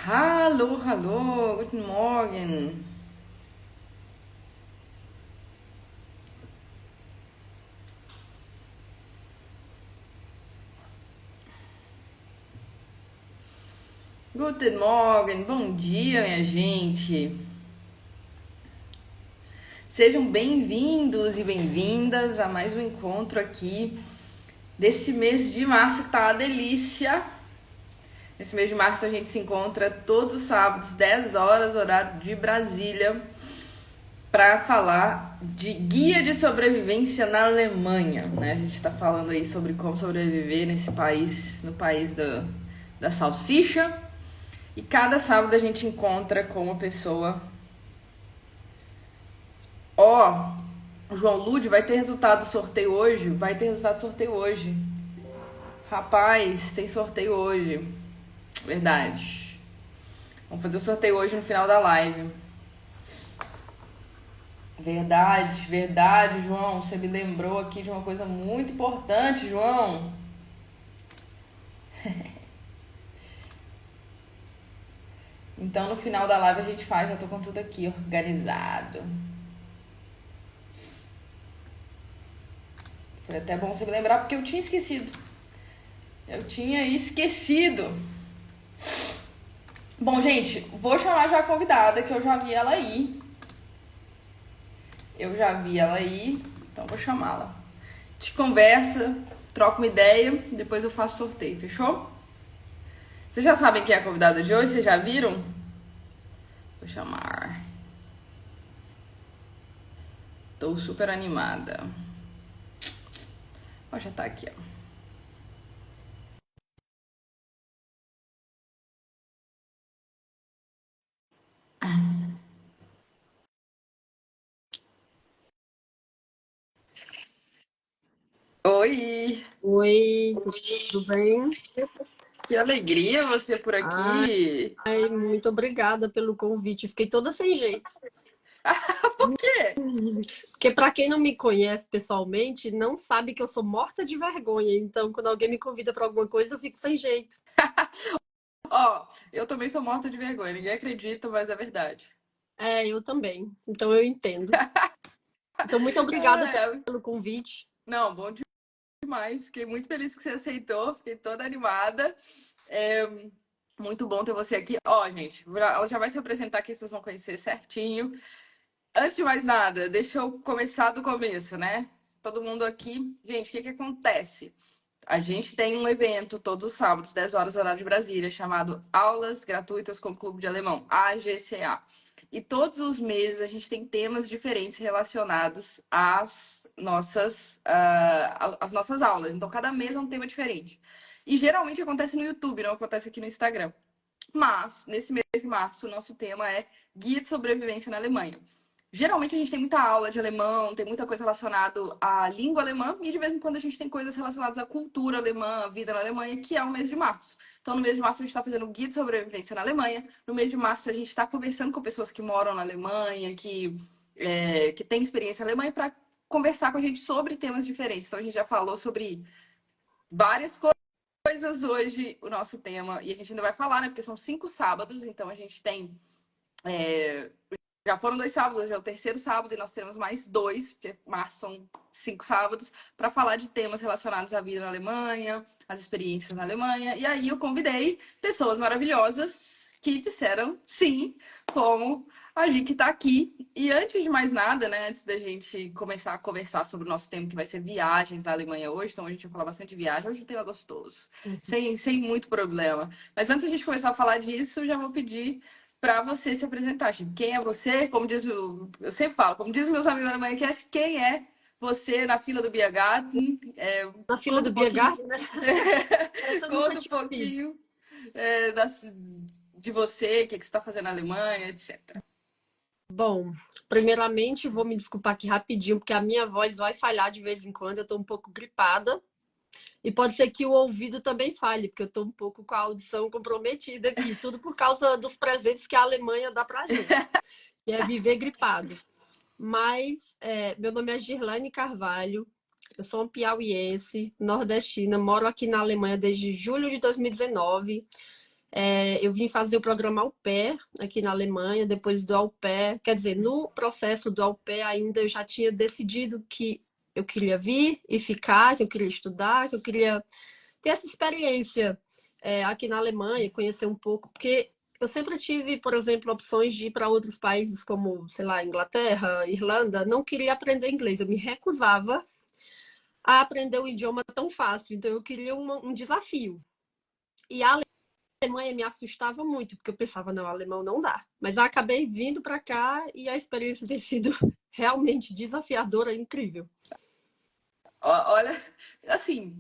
Hallo, hallo, guten Morgen. Guten Morgen, bom dia, minha gente. Sejam bem-vindos e bem-vindas a mais um encontro aqui desse mês de março que tá uma delícia. Nesse mês de março a gente se encontra todos os sábados, 10 horas, horário de Brasília, para falar de guia de sobrevivência na Alemanha, né? A gente está falando aí sobre como sobreviver nesse país, no país da salsicha. E cada sábado a gente encontra com uma pessoa. Ó, o João Lude vai ter resultado do sorteio hoje? Vai ter resultado do sorteio hoje. Rapaz, tem sorteio hoje. Verdade. Vamos fazer o sorteio hoje no final da live. Verdade, verdade, João. Você me lembrou aqui de uma coisa muito importante, João. Então no final da live a gente faz, já tô com tudo aqui organizado. Foi até bom você me lembrar porque eu tinha esquecido. Eu tinha esquecido. Bom, gente, vou chamar já a convidada, que eu já vi ela aí. Então vou chamá-la. Te conversa, troca uma ideia, depois eu faço sorteio, fechou? Vocês já sabem quem é a convidada de hoje? Vocês já viram? Vou chamar. Tô super animada. Ó, já tá aqui, ó. Oi! Oi, tudo bem? Que alegria você por aqui! Ai, muito obrigada pelo convite. Fiquei toda sem jeito. Por quê? Porque para quem não me conhece pessoalmente, não sabe que eu sou morta de vergonha. Então, quando alguém me convida para alguma coisa, eu fico sem jeito. Ó, eu também sou morta de vergonha, ninguém acredita, mas é verdade. É, eu também. Então, eu entendo. Então, muito obrigada É, pelo convite. não, bom demais. Fiquei muito feliz que você aceitou, fiquei toda animada. É muito bom ter você aqui. Ó, gente, ela já vai se apresentar aqui, vocês vão conhecer certinho. Antes de mais nada, deixa eu começar do começo, né? Todo mundo aqui. Gente, o que que acontece? A gente tem um evento todos os sábados, 10 horas, horário de Brasília, chamado Aulas Gratuitas com o Clube de Alemão, AGCA. E todos os meses a gente tem temas diferentes relacionados às nossas aulas. Então, cada mês é um tema diferente. E geralmente acontece no YouTube, não acontece aqui no Instagram. Mas, nesse mês de março, o nosso tema é Guia de Sobrevivência na Alemanha. Geralmente a gente tem muita aula de alemão, tem muita coisa relacionada à língua alemã e de vez em quando a gente tem coisas relacionadas à cultura alemã, à vida na Alemanha, que é o mês de março. Então, no mês de março a gente está fazendo o guia de sobrevivência na Alemanha. No mês de março a gente está conversando com pessoas que moram na Alemanha, que têm experiência na Alemanha, para conversar com a gente sobre temas diferentes. Então, a gente já falou sobre várias coisas hoje, o nosso tema, e a gente ainda vai falar, né? Porque são 5 sábados, então a gente tem. Já foram 2 sábados, hoje é o terceiro sábado e nós temos mais 2, porque março são 5 sábados, para falar de temas relacionados à vida na Alemanha, às experiências na Alemanha. E aí eu convidei pessoas maravilhosas que disseram sim, como a Gi que está aqui. E antes de mais nada, né, antes da gente começar a conversar sobre o nosso tema, que vai ser viagens na Alemanha hoje, então a gente vai falar bastante de viagem, hoje o tema é gostoso, sem muito problema. Mas antes da gente começar a falar disso, eu já vou pedir para você se apresentar. Chico. Quem é você? Como diz eu sempre falo, como diz meus amigos da Manhãcast, quem é você na fila do Biergarten? Na fila Conta do um pouquinho. Biergarten, né? Essa eu nunca Conta um tinha ouvido. pouquinho é, de você, o que você está fazendo na Alemanha, etc. Bom, primeiramente, vou me desculpar aqui rapidinho, porque a minha voz vai falhar de vez em quando. Eu tô um pouco gripada. E pode ser que o ouvido também falhe, porque eu estou um pouco com a audição comprometida aqui. Tudo por causa dos presentes que a Alemanha dá para a gente, que é viver gripado. Mas meu nome é Girlane Carvalho, eu sou uma piauiense, nordestina, moro aqui na Alemanha desde julho de 2019. Eu vim fazer o programa Au Pair aqui na Alemanha, depois do Au Pair, quer dizer, no processo do Au Pair ainda eu já tinha decidido que eu queria vir e ficar, que eu queria estudar, que eu queria ter essa experiência aqui na Alemanha, conhecer um pouco, porque eu sempre tive, por exemplo, opções de ir para outros países como, sei lá, Inglaterra, Irlanda, não queria aprender inglês, eu me recusava a aprender o idioma tão fácil, então eu queria um desafio. E a Alemanha me assustava muito, porque eu pensava, não, alemão não dá. Mas eu acabei vindo para cá e a experiência tem sido realmente desafiadora e incrível. Olha, assim,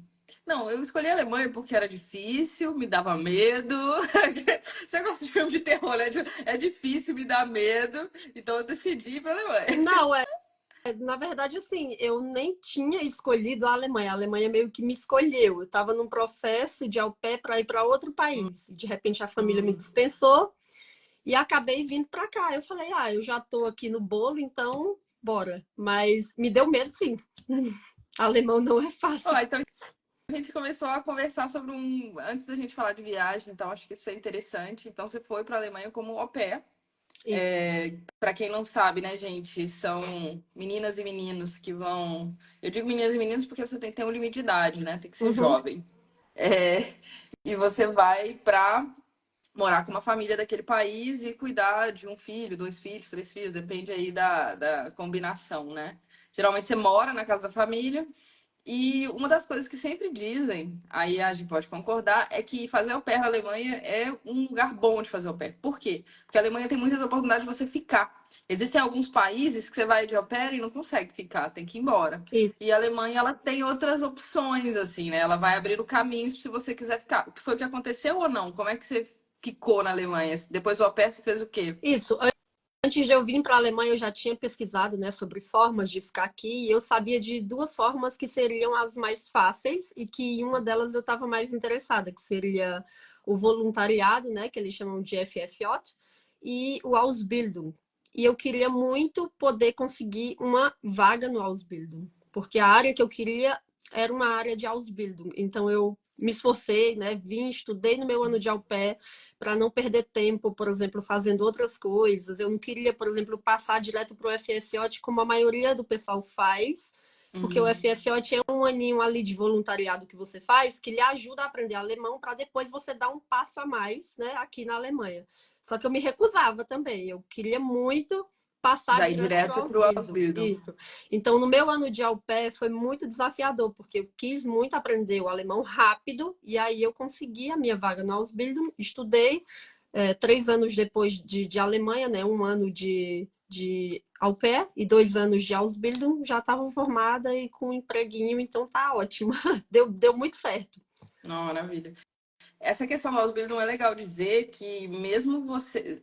não, eu escolhi a Alemanha porque era difícil, me dava medo. Você gosta de filme de terror, né? É difícil, me dá medo. Então eu decidi ir pra Alemanha. Não, na verdade, assim, eu nem tinha escolhido a Alemanha. A Alemanha meio que me escolheu. Eu estava num processo de au pair para ir para outro país. De repente, a família me Hum. dispensou e acabei vindo para cá. Eu falei, eu já estou aqui no bolo, então bora. Mas me deu medo, sim. Alemão não é fácil. Ó, então a gente começou a conversar sobre antes da gente falar de viagem, então acho que isso é interessante. Então você foi para a Alemanha como au pair. Isso. Para quem não sabe, né, gente, são meninas e meninos que vão. Eu digo meninas e meninos porque você tem que ter um limite de idade, né? Tem que ser Uhum. jovem. E você vai para morar com uma família daquele país e cuidar de um filho, dois filhos, três filhos, depende aí da combinação, né? Geralmente você mora na casa da família e uma das coisas que sempre dizem, aí a gente pode concordar, é que fazer au pair na Alemanha é um lugar bom de fazer au pair. Por quê? Porque a Alemanha tem muitas oportunidades de você ficar. Existem alguns países que você vai de au pair e não consegue ficar, tem que ir embora. Isso. E a Alemanha, ela tem outras opções, assim, né? Ela vai abrindo caminhos se você quiser ficar. O que foi que aconteceu ou não? Como é que você ficou na Alemanha? Depois do au pair, você fez o quê? Isso. Antes de eu vir para a Alemanha, eu já tinha pesquisado, né, sobre formas de ficar aqui e eu sabia de duas formas que seriam as mais fáceis e que uma delas eu estava mais interessada, que seria o voluntariado, né, que eles chamam de FSJ, e o Ausbildung. E eu queria muito poder conseguir uma vaga no Ausbildung, porque a área que eu queria era uma área de Ausbildung. Então eu me esforcei, né, vim, estudei no meu ano de au pair, para não perder tempo, por exemplo, fazendo outras coisas. Eu não queria, por exemplo, passar direto para o FSJ como a maioria do pessoal faz, porque o Uhum. FSJ é um aninho ali de voluntariado que você faz, que lhe ajuda a aprender alemão para depois você dar um passo a mais, né, aqui na Alemanha. Só que eu me recusava também. Eu queria muito passar Já ir direto para o direto para o Ausbildung. Ausbildung. Isso. Então, no meu ano de au pair foi muito desafiador, porque eu quis muito aprender o alemão rápido, e aí eu consegui a minha vaga no Ausbildung, estudei 3 anos depois de Alemanha, né? Um ano de au pair e 2 anos de Ausbildung, já estava formada e com um empreguinho, então tá ótimo. Deu muito certo. Não, maravilha. Essa questão do Ausbildung é legal dizer que mesmo você.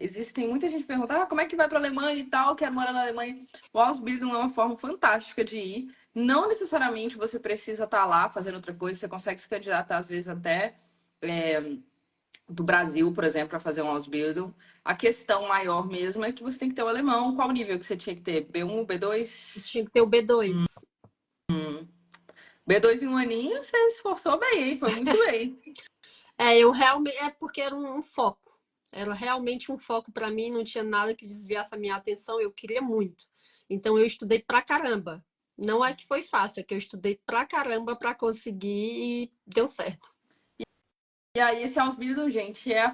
Existem muita gente perguntando como é que vai para a Alemanha e tal, quero morar na Alemanha. O Ausbildung é uma forma fantástica de ir. Não necessariamente você precisa estar lá fazendo outra coisa, você consegue se candidatar, às vezes, até do Brasil, por exemplo, para fazer um Ausbildung. A questão maior mesmo é que você tem que ter o alemão. Qual nível que você tinha que ter? B1, B2? Tinha que ter o B2. B2 em um aninho, você se esforçou bem, hein? Foi muito bem. Eu realmente. É porque era um foco. Era realmente um foco para mim, não tinha nada que desviasse a minha atenção, eu queria muito. Então eu estudei pra caramba. Não é que foi fácil, é que eu estudei pra caramba para conseguir e deu certo. E aí, esse Ausbildung, gente, é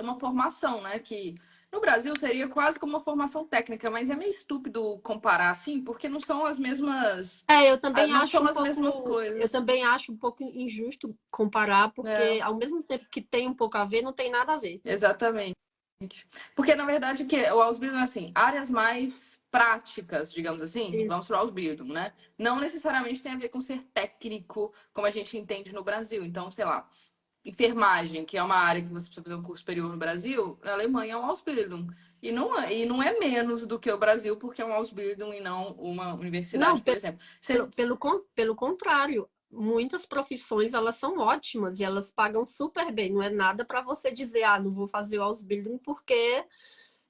uma formação, né? Que no Brasil seria quase como uma formação técnica, mas é meio estúpido comparar assim, porque não são as mesmas. Eu também Não acho são um as mesmas pouco, eu coisas. também acho um pouco injusto comparar, É, porque ao mesmo tempo que tem um pouco a ver, não tem nada a ver. exatamente. Porque, na verdade, o Ausbildung é assim, áreas mais práticas, digamos assim, vamos Isso. para o Ausbildung, né? Não necessariamente tem a ver com ser técnico, como a gente entende no Brasil. Então, sei lá, enfermagem, que é uma área que você precisa fazer um curso superior no Brasil, na Alemanha é um Ausbildung. E não é menos do que o Brasil, porque é um Ausbildung e não uma Não, universidade, por exemplo. pelo contrário, muitas profissões elas são ótimas e elas pagam super bem. Não é nada para você dizer, não vou fazer o Ausbildung porque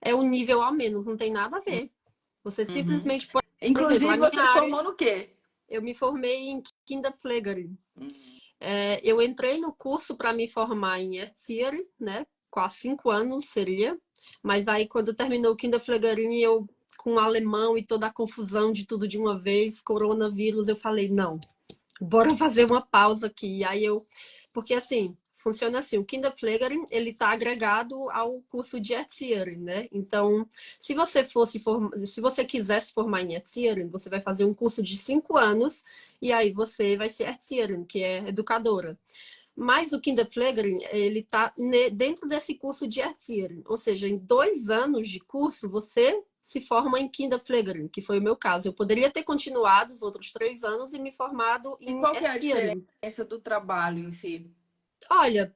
é um nível a menos. Não tem nada a ver. Você Uhum. simplesmente, por exemplo, Inclusive, a minha você se área, formou no quê? eu me formei em Kinderpflegerin. Eu entrei no curso para me formar em Erziehering, né? Quase 5 anos seria. Mas aí, quando terminou o Kinderpflegerin, eu, com o alemão e toda a confusão de tudo de uma vez, coronavírus, eu falei, não, bora fazer uma pausa aqui. E aí porque assim, funciona assim, o Kinderpflegerin, ele está agregado ao curso de Erziehering, né? Então, se você quiser se formar em Erziehering, você vai fazer um curso de 5 anos e aí você vai ser Erzieherin, que é educadora. Mas o Kinderpflegerin, ele está dentro desse curso de Erziehering, ou seja, em 2 anos de curso, você se forma em Kinderpflegerin, que foi o meu caso. Eu poderia ter continuado os outros 3 anos e me formado E em qual que é a Erziehering. diferença do trabalho em si? Olha,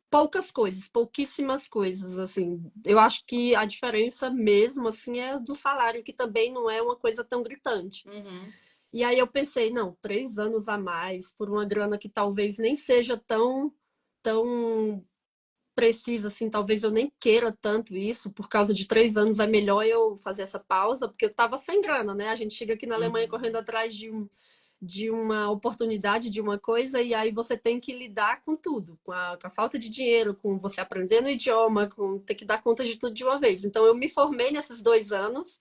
poucas coisas, pouquíssimas coisas, assim. Eu acho que a diferença mesmo, assim, é do salário, que também não é uma coisa tão gritante. Uhum. E aí eu pensei, não, 3 anos a mais por uma grana que talvez nem seja tão precisa, assim, talvez eu nem queira tanto isso, por causa de 3 anos é melhor eu fazer essa pausa, porque eu tava sem grana, né? A gente chega aqui na Alemanha Uhum. correndo atrás de uma oportunidade, de uma coisa, e aí você tem que lidar com tudo, com a falta de dinheiro, com você aprendendo o idioma, com ter que dar conta de tudo de uma vez. Então eu me formei nesses 2 anos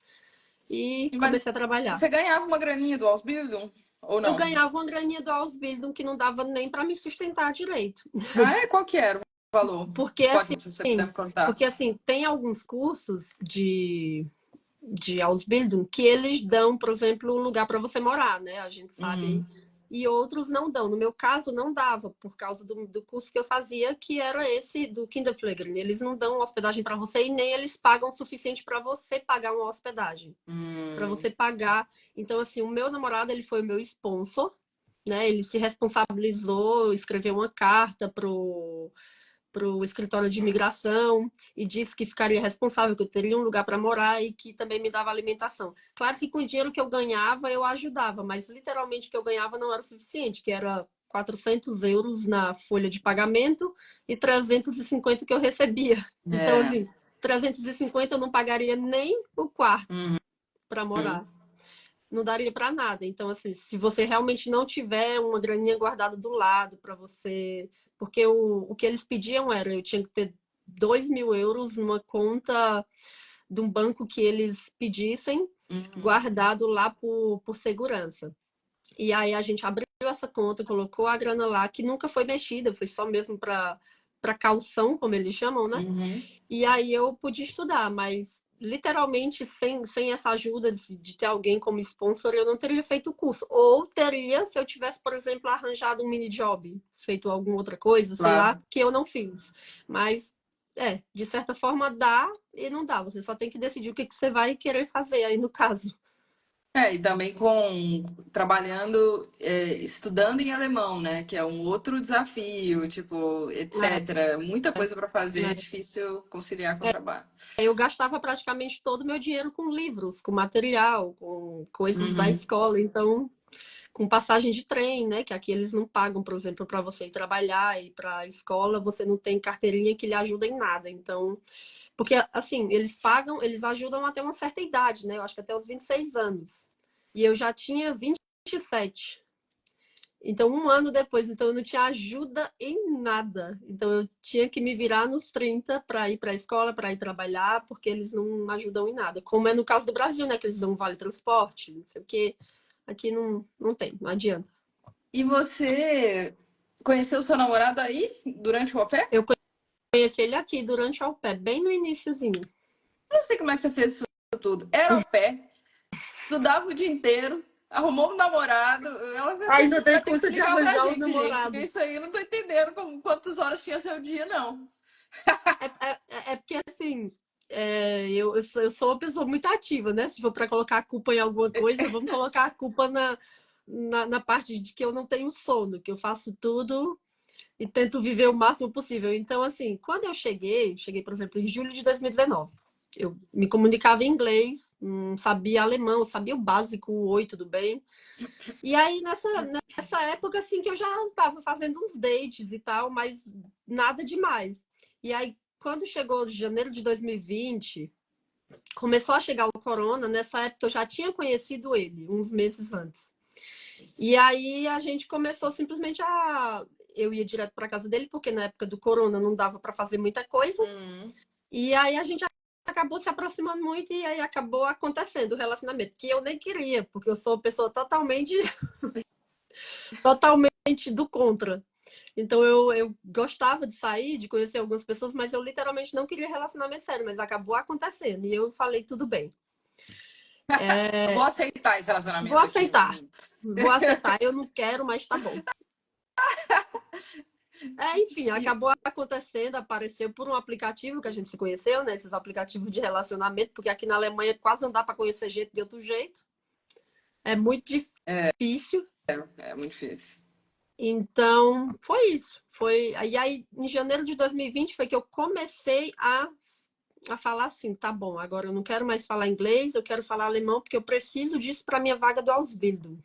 e Mas comecei a trabalhar. você ganhava uma graninha do Ausbildung ou Eu não? ganhava uma graninha do Ausbildung que não dava nem para me sustentar direito. Ah, é? Qual que era o valor? Porque Pode, assim, se você puder me contar. tem alguns cursos de Ausbildung que eles dão, por exemplo, um lugar para você morar, né? A gente sabe aí. Uhum. E outros não dão. No meu caso, não dava, por causa do curso que eu fazia, que era esse do Kinderpflegerin. Eles não dão hospedagem para você e nem eles pagam o suficiente para você pagar uma hospedagem. Para Hum. você pagar. Então, assim, o meu namorado, ele foi o meu sponsor, né? Ele se responsabilizou, escreveu uma carta pro escritório de imigração e disse que ficaria responsável, que eu teria um lugar para morar e que também me dava alimentação. Claro que com o dinheiro que eu ganhava, eu ajudava, mas literalmente o que eu ganhava não era suficiente, que era 400 euros na folha de pagamento e 350 que eu recebia. Então, É. assim, 350 eu não pagaria nem o quarto Uhum. para morar, não daria para nada. Então, assim, se você realmente não tiver uma graninha guardada do lado para você. Porque o que eles pediam era: eu tinha que ter 2.000 euros numa conta de um banco que eles pedissem, Uhum. guardado lá por segurança. E aí a gente abriu essa conta, colocou a grana lá, que nunca foi mexida, foi só mesmo para caução, como eles chamam, né? Uhum. E aí eu pude estudar, mas literalmente sem essa ajuda de ter alguém como sponsor, eu não teria feito o curso. Ou teria, se eu tivesse, por exemplo, arranjado um mini job, feito alguma outra coisa, sei lá, Claro. que eu não fiz. Mas, de certa forma dá e não dá. Você só tem que decidir o que você vai querer fazer aí no caso. É, e também com trabalhando, estudando em alemão, né? Que é um outro desafio, tipo, etc. Muita coisa para fazer, é difícil conciliar com o trabalho. Eu gastava praticamente todo o meu dinheiro com livros, com material, com coisas da Uhum. escola. Então, com passagem de trem, né? Que aqui eles não pagam, por exemplo, para você ir trabalhar e para a escola, você não tem carteirinha que lhe ajuda em nada. Então, porque assim, eles pagam, eles ajudam até uma certa idade, né? Eu acho que até os 26 anos. E eu já tinha 27. Então, um ano depois, então eu não tinha ajuda em nada. Então, eu tinha que me virar nos 30 para ir para a escola, para ir trabalhar, porque eles não ajudam em nada. Como é no caso do Brasil, né? Que eles dão um vale transporte, não sei o quê. Aqui não tem, não adianta. E você conheceu seu namorado aí durante o au pair? Eu conheci ele aqui durante o au pair, bem no iniciozinho. Eu não sei como é que você fez isso tudo. Era au pair, estudava o dia inteiro, arrumou um namorado. Ela Ainda tem vai ter que conta de explicar pra arranjar o gente, porque namorado. isso aí eu não tô entendendo quantas horas tinha seu dia, não. É porque, assim, eu sou uma pessoa muito ativa, né? Se for para colocar a culpa em alguma coisa, vamos colocar a culpa na parte de que eu não tenho sono, que eu faço tudo e tento viver o máximo possível. Então, assim, quando eu cheguei, por exemplo, em julho de 2019. Eu me comunicava em inglês, não sabia alemão, sabia o básico, o oi, tudo bem. E aí, nessa época, assim, que eu já estava fazendo uns dates e tal, mas nada demais. E aí, quando chegou janeiro de 2020, começou a chegar o corona, nessa época eu já tinha conhecido ele, uns meses antes. E aí a gente começou simplesmente a. Eu ia direto para casa dele, porque na época do corona não dava para fazer muita coisa. Hum. E aí a gente acabou se aproximando muito e aí acabou acontecendo o relacionamento, que eu nem queria, porque eu sou uma pessoa totalmente, totalmente do contra. Então eu gostava de sair, de conhecer algumas pessoas, mas eu literalmente não queria relacionamento sério, mas acabou acontecendo. E eu falei, tudo bem. Vou aceitar esse Vou relacionamento aqui. aceitar. Vou aceitar. Eu não quero, mas tá bom. Enfim, E- acabou acontecendo, apareceu por um aplicativo que a gente se conheceu, né? Esses aplicativos de relacionamento, porque aqui na Alemanha quase não dá para conhecer gente de outro jeito. É muito difícil. É muito difícil. Então, foi isso. Foi. E aí, em janeiro de 2020, foi que eu comecei a falar assim: tá bom, agora eu não quero mais falar inglês, eu quero falar alemão, porque eu preciso disso para minha vaga do Ausbildung.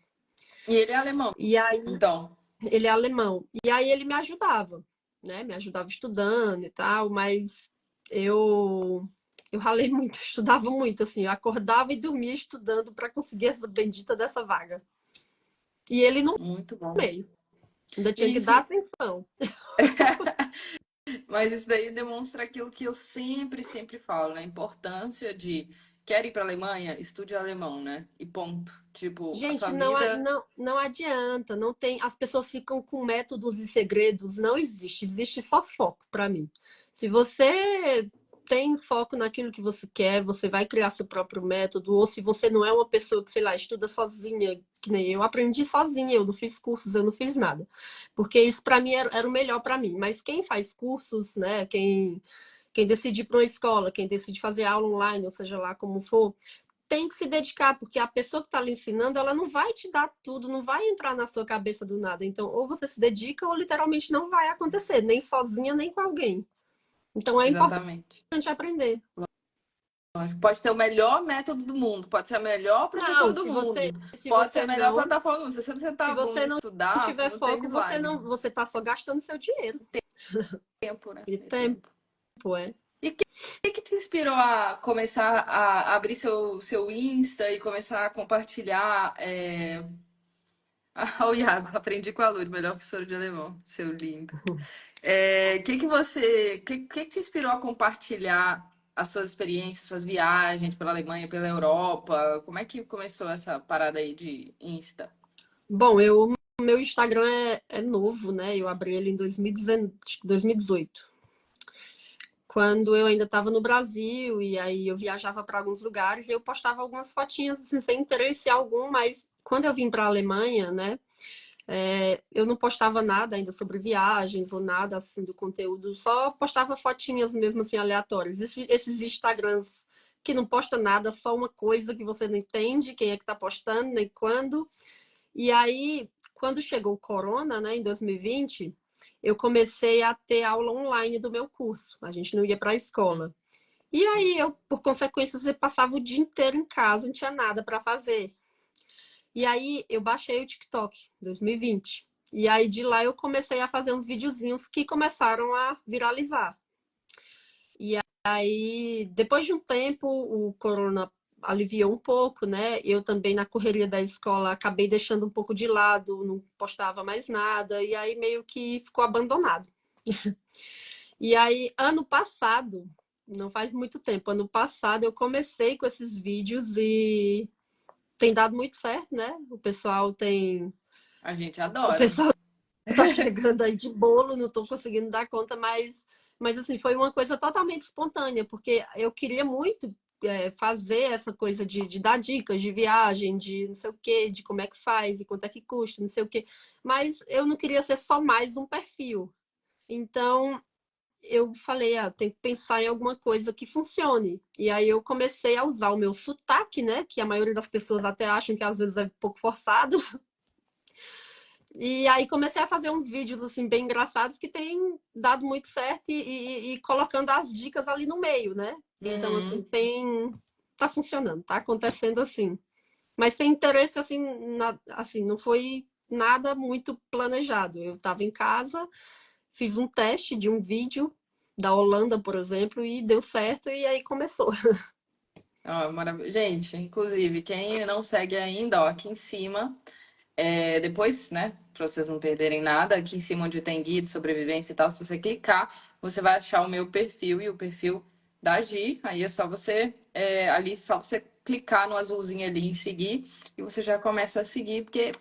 E ele é alemão, E aí, então. ele é alemão. E aí, ele me ajudava, né? Me ajudava estudando e tal, mas eu. Eu ralei muito, eu estudava muito, assim, eu acordava e dormia estudando para conseguir essa bendita dessa vaga. E ele no Muito bom. meio, ainda tinha E que isso, dar atenção. mas isso daí demonstra aquilo que eu sempre falo, né? A importância de quer ir para a Alemanha, estude alemão, né? E ponto. Tipo, a sua Gente, vida. não adianta, não tem. As pessoas ficam com métodos e segredos, não existe, existe só foco para mim. Se você tem foco naquilo que você quer, você vai criar seu próprio método, ou se você não é uma pessoa que, sei lá, estuda sozinha, que nem eu aprendi sozinha, eu não fiz cursos, eu não fiz nada. Porque isso para mim era o melhor para mim. Mas quem faz cursos, né, quem decide ir para uma escola, quem decide fazer aula online, ou seja lá como for, tem que se dedicar, porque a pessoa que está lhe ensinando, ela não vai te dar tudo, não vai entrar na sua cabeça do nada. Então, ou você se dedica, ou literalmente não vai acontecer, nem sozinha, nem com alguém. Então, é importante Exatamente. aprender. Pode ser o melhor método do mundo, pode ser a melhor professora Não, do mundo, se pode ser a você melhor não, plataforma do mundo. Se você não sentar se a bunda você e não estudar, tiver não tem foco, milagre. você tá só gastando seu dinheiro Tempo, né? e É tempo. tempo, é. E o que te inspirou a começar a abrir seu Insta e começar a compartilhar? O Iago, aprendi com a Lud, melhor professora de alemão, seu lindo. Que te inspirou a compartilhar as suas experiências, suas viagens pela Alemanha, pela Europa? Como é que começou essa parada aí de Insta? Bom, meu Instagram é novo, né? Eu abri ele em 2018. Quando eu ainda estava no Brasil e aí eu viajava para alguns lugares e eu postava algumas fotinhas assim, sem interesse algum, mas quando eu vim para a Alemanha, né, eu não postava nada ainda sobre viagens ou nada assim do conteúdo, só postava fotinhas mesmo assim aleatórias. Esses Instagrams que não posta nada, só uma coisa que você não entende quem é que está postando, nem quando. E aí, quando chegou o corona, né, em 2020, eu comecei a ter aula online do meu curso. A gente não ia para a escola. E aí eu, por consequência, você passava o dia inteiro em casa, não tinha nada para fazer. E aí eu baixei o TikTok, 2020. E aí de lá eu comecei a fazer uns videozinhos que começaram a viralizar. E aí, depois de um tempo, o corona aliviou um pouco, né? Eu também, na correria da escola, acabei deixando um pouco de lado, não postava mais nada, e aí meio que ficou abandonado. E aí, ano passado, não faz muito tempo, ano passado eu comecei com esses vídeos e tem dado muito certo, né? A gente O adora. pessoal tá chegando aí de bolo, não tô conseguindo dar conta, mas assim, foi uma coisa totalmente espontânea, porque eu queria muito fazer essa coisa de dar dicas de viagem, de não sei o quê, de como é que faz e quanto é que custa, não sei o quê. Mas eu não queria ser só mais um perfil. Então, eu falei, tem que pensar em alguma coisa que funcione. E aí eu comecei a usar o meu sotaque, né? Que a maioria das pessoas até acham que às vezes é um pouco forçado. E aí comecei a fazer uns vídeos assim bem engraçados que têm dado muito certo e colocando as dicas ali no meio, né? Então assim, Uhum. tá funcionando, tá acontecendo assim. Mas sem interesse assim, assim, não foi nada muito planejado. Eu estava em casa, fiz um teste de um vídeo da Holanda, por exemplo, e deu certo e aí começou. Gente, inclusive, quem não segue ainda, ó, aqui em cima. Depois, né, para vocês não perderem nada, aqui em cima onde tem guia de sobrevivência e tal, se você clicar, você vai achar o meu perfil e o perfil da Gi. Aí é só você, ali, só você clicar no azulzinho ali em seguir e você já começa a seguir, porque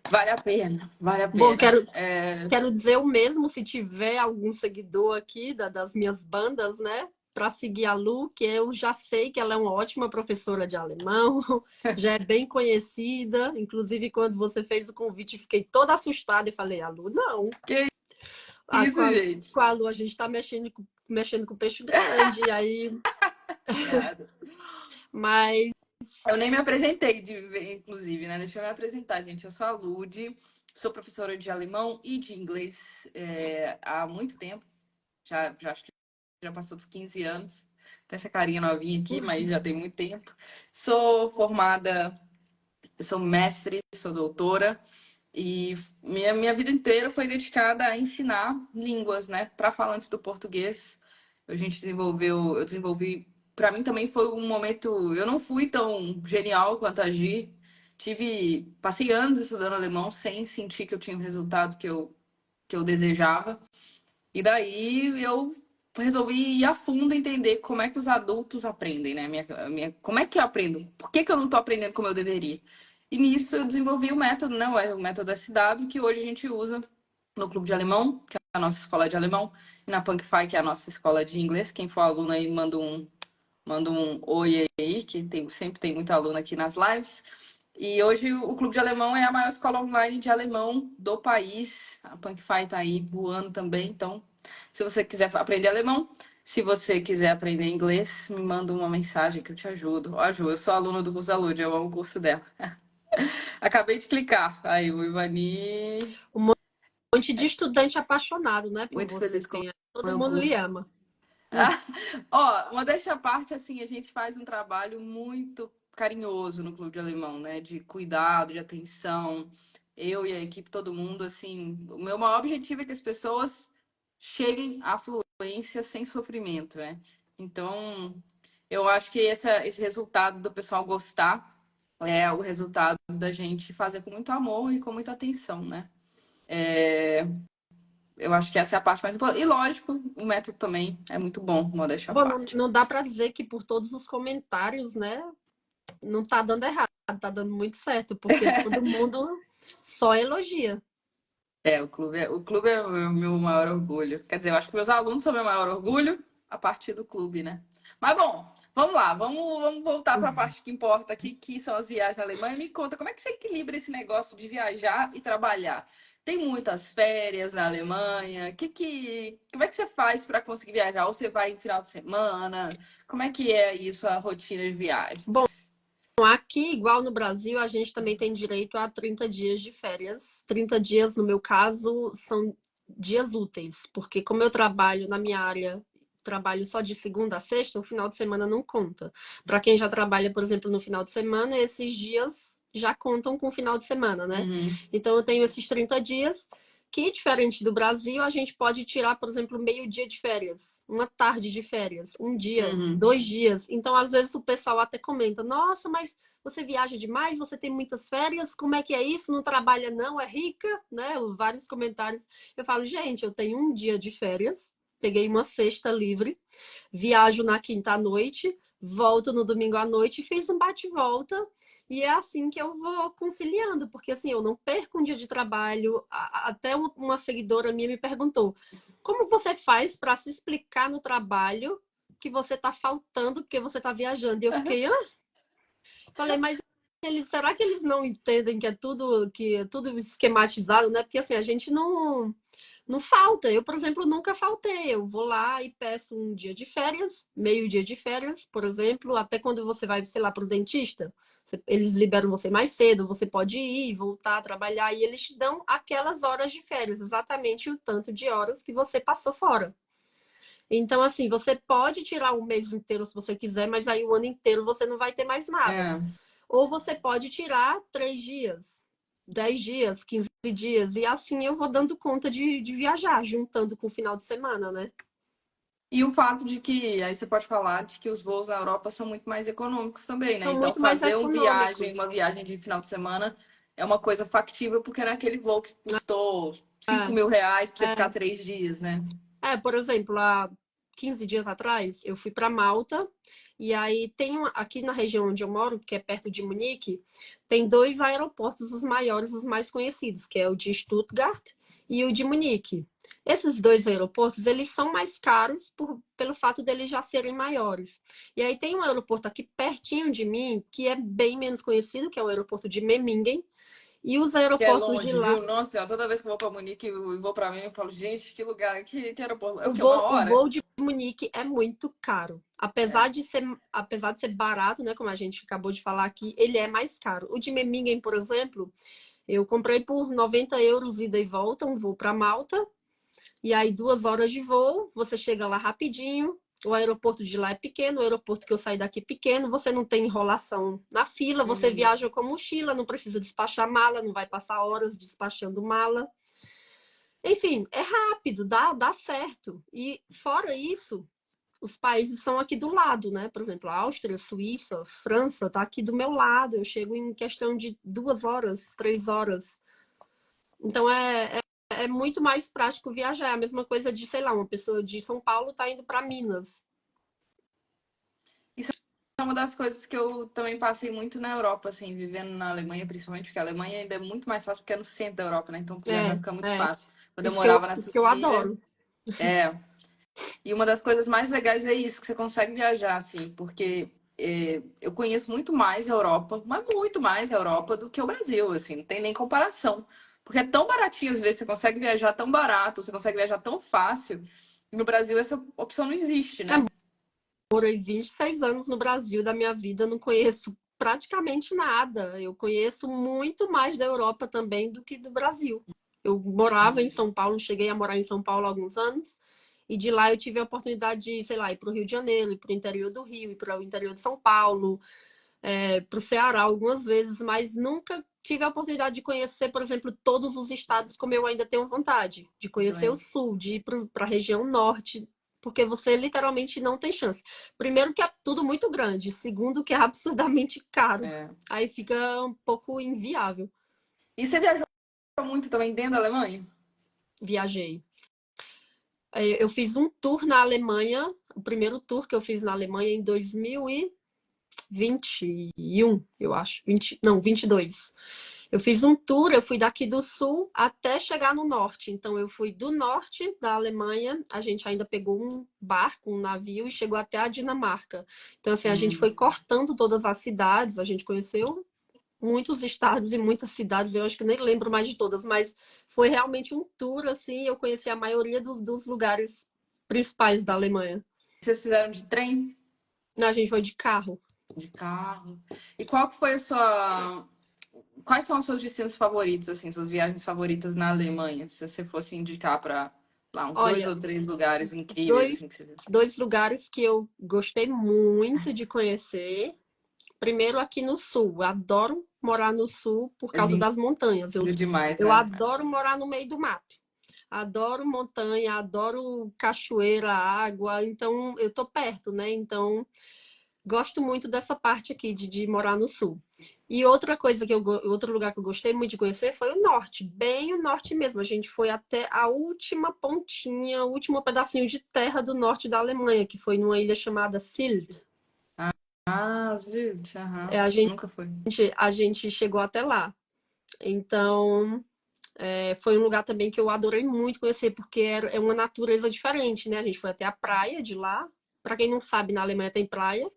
vale a pena, vale a Bom, pena. quero dizer o mesmo se tiver algum seguidor aqui das minhas bandas, né? Para seguir a Lu, que eu já sei que ela é uma ótima professora de alemão, já é bem conhecida. Inclusive, quando você fez o convite, fiquei toda assustada e falei: a Lu, não. Que Ah, isso, gente? com a Lu, a gente está mexendo com peixe grande, e aí. Nada. Mas. Eu nem me apresentei, inclusive, né? Deixa eu me apresentar, gente. Eu sou a Lude, sou professora de alemão e de inglês há muito tempo. Já acho que já passou dos 15 anos. Tem essa carinha novinha aqui, mas já tem muito tempo. Sou formada, eu sou mestre, sou doutora. E minha vida inteira foi dedicada a ensinar línguas, né, para falantes do português. Eu desenvolvi, para mim também foi um momento, eu não fui tão genial quanto a Gi. Passei anos estudando alemão sem sentir que eu tinha o resultado que eu desejava. E daí eu resolvi ir a fundo entender como é que os adultos aprendem, né? Como é que eu aprendo? Por que que eu não estou aprendendo como eu deveria? E nisso eu desenvolvi o método, né? O método SW, que hoje a gente usa no Clube de Alemão, que é a nossa escola de alemão, e na Punkfy, que é a nossa escola de inglês. Quem for aluno aí, manda um oi aí, que sempre tem muita aluna aqui nas lives. E hoje o Clube de Alemão é a maior escola online de alemão do país. A Punkfy tá aí voando também. Então, se você quiser aprender alemão, se você quiser aprender inglês, me manda uma mensagem que eu te ajudo. Ó, Ju, eu sou aluna do curso da Lud, eu amo o curso dela. Acabei de clicar. Aí, o Ivani, Um monte de estudante apaixonado, né, por muito você. feliz com o Tem, todo meu mundo lhe curso. ama. Ah, ó, modéstia à parte, assim, a gente faz um trabalho muito carinhoso no Clube de Alemão, né? De cuidado, de atenção. Eu e a equipe, todo mundo, assim, o meu maior objetivo é que as pessoas cheguem à fluência sem sofrimento, né? Então, eu acho que esse resultado do pessoal gostar é o resultado da gente fazer com muito amor e com muita atenção, né? Eu acho que essa é a parte mais importante. E lógico, o método também é muito bom, modéstia à Bom, não, parte. não dá para dizer que por todos os comentários, né, não tá dando errado, tá dando muito certo, porque todo mundo só elogia. O clube é o meu maior orgulho. Quer dizer, eu acho que meus alunos são meu maior orgulho a partir do clube, né? Mas bom, vamos lá, vamos voltar para a parte que importa aqui, que são as viagens na Alemanha. Me conta, como é que você equilibra esse negócio de viajar e trabalhar? Tem muitas férias na Alemanha. Como é que você faz para conseguir viajar? Ou você vai em final de semana? Como é que é isso, a rotina de Bom, viagens? aqui, igual no Brasil, a gente também tem direito a 30 dias de férias. 30 dias, no meu caso, são dias úteis, porque como eu trabalho na minha área, trabalho só de segunda a sexta, o final de semana não conta. Para quem já trabalha, por exemplo, no final de semana, esses dias já contam com o final de semana, né? Uhum, Então eu tenho esses 30 dias que, diferente do Brasil, a gente pode tirar, por exemplo, meio dia de férias, uma tarde de férias, um dia, uhum, 2 dias. Então, às vezes, o pessoal até comenta: nossa, mas você viaja demais, você tem muitas férias, como é que é isso? Não trabalha, não? É rica? Né? Vários comentários. Eu falo: gente, eu tenho um dia de férias, peguei uma sexta livre, viajo na quinta à noite, volto no domingo à noite, fiz um bate-volta. E é assim que eu vou conciliando, porque assim, eu não perco um dia de trabalho. Até uma seguidora minha me perguntou: como você faz para se explicar no trabalho que você está faltando porque você está viajando? E eu fiquei, falei, mas será que eles não entendem que é tudo esquematizado, né? Porque assim, a gente não falta. Eu, por exemplo, nunca faltei. Eu vou lá e peço um dia de férias, meio dia de férias, por exemplo, até quando você vai, sei lá, para o dentista. Eles liberam você mais cedo, você pode ir, voltar a trabalhar, e eles te dão aquelas horas de férias, exatamente o tanto de horas que você passou fora. Então, assim, você pode tirar um mês inteiro se você quiser, mas aí o ano inteiro você não vai ter mais nada. é. Ou você pode tirar 3 dias, 10 dias, 15 dias, e assim eu vou dando conta de viajar, juntando com o final de semana, né? E o fato de que, aí você pode falar de que os voos na Europa são muito mais econômicos também, né? São Então muito mais fazer econômicos. uma viagem de final de semana é uma coisa factível, porque era aquele voo que custou cinco É, mil reais para você ficar é. 3 dias, né? Por exemplo, há 15 dias atrás, eu fui para Malta, e aí aqui na região onde eu moro, que é perto de Munique, tem dois aeroportos, os maiores, os mais conhecidos, que é o de Stuttgart e o de Munique. Esses dois aeroportos, eles são mais caros pelo fato deles já serem maiores. E aí tem um aeroporto aqui pertinho de mim, que é bem menos conhecido, que é o aeroporto de Memmingen, e os Que é aeroportos de longe, lá. viu? Nossa senhora, toda vez que eu vou para Munique e vou para mim, eu falo, gente, que lugar, que aeroporto. É o quê? Uma O hora? voo de Munique é muito caro. É. Apesar de ser barato, né, como a gente acabou de falar aqui, ele é mais caro. O de Memmingen, por exemplo, eu comprei por 90 euros ida e volta, um voo para Malta. E aí, 2 horas de voo, você chega lá rapidinho. O aeroporto de lá é pequeno, o aeroporto que eu saí daqui é pequeno, você não tem enrolação na fila, você Uhum. viaja com mochila, não precisa despachar mala, não vai passar horas despachando mala. Enfim, é rápido, dá certo. E fora isso, os países são aqui do lado, né? Por exemplo, a Áustria, Suíça, França, tá aqui do meu lado. Eu chego em questão de 2 horas, 3 horas. Então é muito mais prático viajar. É a mesma coisa de, sei lá, uma pessoa de São Paulo tá indo para Minas. Isso é uma das coisas que eu também passei muito na Europa, assim, vivendo na Alemanha, principalmente, porque a Alemanha ainda é muito mais fácil porque é no centro da Europa, né? Então viajar É, fica muito é. fácil. Quando eu morava na Isso que eu Sicília, adoro. é. E uma das coisas mais legais é isso, que você consegue viajar, assim, porque eu conheço muito mais a Europa, mas muito mais a Europa do que o Brasil, assim, não tem nem comparação. Porque é tão baratinho, às vezes, você consegue viajar tão barato, você consegue viajar tão fácil. E no Brasil essa opção não existe, É, né? morei 26 anos no Brasil da minha vida, não conheço praticamente nada. Eu conheço muito mais da Europa também do que do Brasil. Eu morava em São Paulo, cheguei a morar em São Paulo há alguns anos, e de lá eu tive a oportunidade de, sei lá, ir para o Rio de Janeiro, ir para o interior do Rio, ir para o interior de São Paulo, para o Ceará algumas vezes, mas nunca tive a oportunidade de conhecer, por exemplo, todos os estados como eu ainda tenho vontade, de Muito conhecer o bem. sul, de ir para a região norte, porque você literalmente não tem chance. Primeiro que é tudo muito grande, segundo que é absurdamente caro. É. Aí fica um pouco inviável. E você viajou muito também dentro da Alemanha? Viajei. Eu fiz um tour na Alemanha, o primeiro tour que eu fiz na Alemanha em 2021, eu acho. 20, não, 22. Eu fiz um tour, eu fui daqui do sul até chegar no norte. Então, eu fui do norte da Alemanha, a gente ainda pegou um barco, um navio e chegou até a Dinamarca. Então, assim, a gente Uhum. foi cortando todas as cidades, a gente conheceu muitos estados e muitas cidades, eu acho que nem lembro mais de todas, mas foi realmente um tour, assim, eu conheci a maioria dos lugares principais da Alemanha. Vocês fizeram de trem? A gente foi de carro. De carro? E qual que foi a sua... Quais são os seus destinos favoritos, assim, suas viagens favoritas na Alemanha? Se você fosse indicar para lá uns dois Olha, ou três lugares incríveis, dois, assim, que você viu. dois lugares que eu gostei muito de conhecer. Primeiro, aqui no sul. Adoro morar no sul por É causa das montanhas. lindo demais, Eu né? adoro morar no meio do mato. Adoro montanha, adoro cachoeira, água. Então, eu tô perto, né? Então, gosto muito dessa parte aqui de morar no sul. E outra coisa outro lugar que eu gostei muito de conhecer foi o norte, bem o norte mesmo. A gente foi até a última pontinha, o último pedacinho de terra do norte da Alemanha, que foi numa ilha chamada Sylt. Ah, gente, aham. A Nunca foi. a gente chegou até lá. Então, foi um lugar também que eu adorei muito conhecer, porque é uma natureza diferente, né? A gente foi até a praia de lá. Para quem não sabe, na Alemanha tem praia.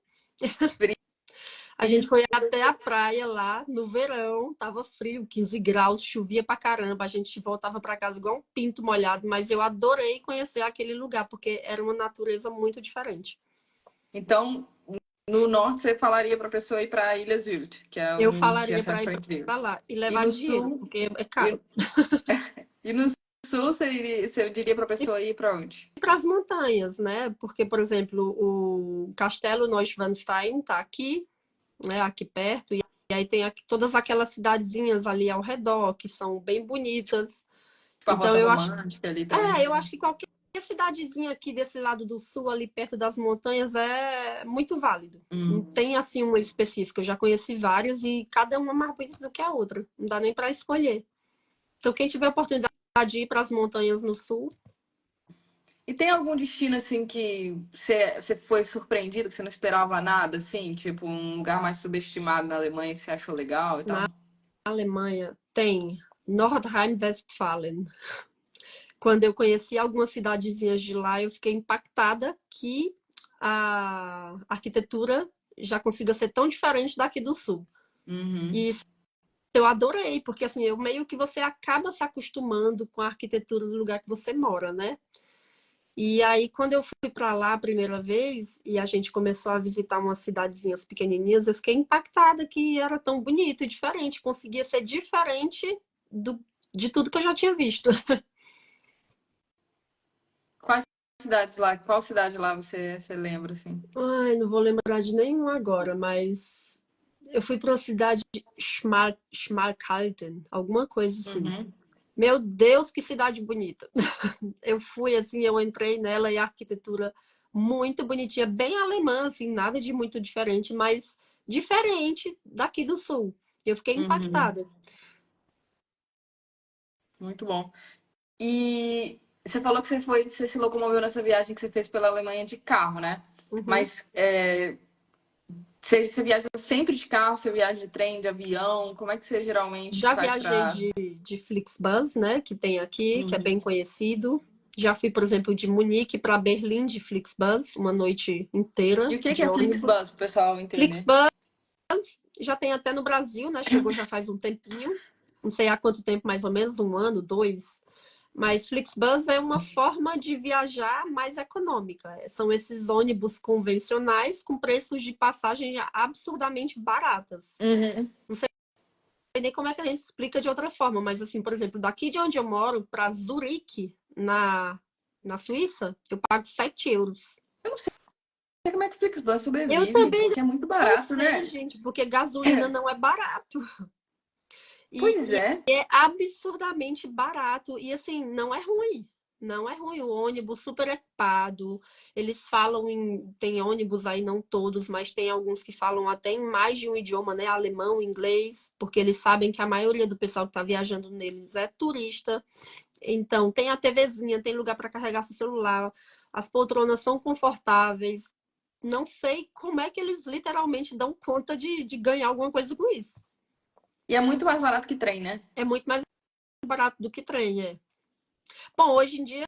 A gente Frio. foi até a praia lá no verão, tava frio, 15 graus, chovia pra caramba. A gente voltava para casa igual um pinto molhado, mas eu adorei conhecer aquele lugar, porque era uma natureza muito diferente. Então, no norte você falaria para a pessoa ir para Ilha Zült, que é Eu um que falaria você para ir achou incrível. para lá e E levar no dinheiro, sul, porque é caro. e, e no sul você diria para a pessoa ir para onde? Para as montanhas, né? Porque, por exemplo, o Castelo Neuschwanstein está aqui, né? Aqui perto, e aí tem aqui, todas aquelas cidadezinhas ali ao redor que são bem bonitas. Tipo a Então Rota eu acho, Romântica ali também. eu acho que qualquer a cidadezinha aqui desse lado do sul, ali perto das montanhas, é muito válido. Não tem assim uma específica. Eu já conheci várias e cada uma mais bonita do que a outra. Não dá nem para escolher. Então, quem tiver a oportunidade de ir para as montanhas no sul. E tem algum destino assim que você foi surpreendido, que você não esperava nada, assim? Tipo, um lugar mais subestimado na Alemanha que você achou legal e Na tal? Alemanha tem Nordrhein-Westfalen. Quando eu conheci algumas cidadezinhas de lá, eu fiquei impactada que a arquitetura já consiga ser tão diferente daqui do sul. Uhum. E isso eu adorei, porque assim, eu meio que você acaba se acostumando com a arquitetura do lugar que você mora, né? E aí, quando eu fui para lá a primeira vez e a gente começou a visitar umas cidadezinhas pequenininhas, eu fiquei impactada que era tão bonito e diferente, conseguia ser diferente de tudo que eu já tinha visto. Quais cidades lá? Qual cidade lá você lembra, assim? Ai, não vou lembrar de nenhum agora, mas eu fui para uma cidade de Schmalkalden, alguma coisa assim. Uhum. Meu Deus, que cidade bonita! Eu fui assim, eu entrei nela e a arquitetura muito bonitinha, bem alemã, assim, nada de muito diferente, mas diferente daqui do sul. Eu fiquei Uhum. impactada. Muito bom. E você falou que você se locomoveu nessa viagem que você fez pela Alemanha de carro, né? Uhum. Mas você viaja sempre de carro, você viaja de trem, de avião? Como é que você geralmente Já faz viajei pra. de Flixbus, né, que tem aqui, que é bem Uhum. conhecido. Já fui, por exemplo, de Munique para Berlim de Flixbus, uma noite inteira E o que de é ônibus. Flixbus, pro pessoal entender? Flixbus já tem até no Brasil, né? Chegou já faz um tempinho. Não sei há quanto tempo, mais ou menos, um ano, dois. Mas Flixbus é uma forma de viajar mais econômica. São esses ônibus convencionais com preços de passagem absurdamente baratas. Uhum. Não sei nem como é que a gente explica de outra forma, mas assim, por exemplo, daqui de onde eu moro para Zurique, na Suíça, eu pago 7 euros. Não sei como é que Flixbus Eu sobrevive, também porque é muito não barato, sei, né? gente, porque gasolina não é barato. Pois E é. é absurdamente barato. E assim, não é ruim. Não é ruim. O ônibus super equipado. Eles falam em. Tem ônibus aí, não todos, mas tem alguns que falam até em mais de um idioma, né? Alemão, inglês, porque eles sabem que a maioria do pessoal que está viajando neles é turista. Então, tem a TVzinha, tem lugar para carregar seu celular, as poltronas são confortáveis. Não sei como é que eles literalmente dão conta de ganhar alguma coisa com isso. E é muito mais barato que trem, né? É muito mais barato do que trem, é. Bom, hoje em dia,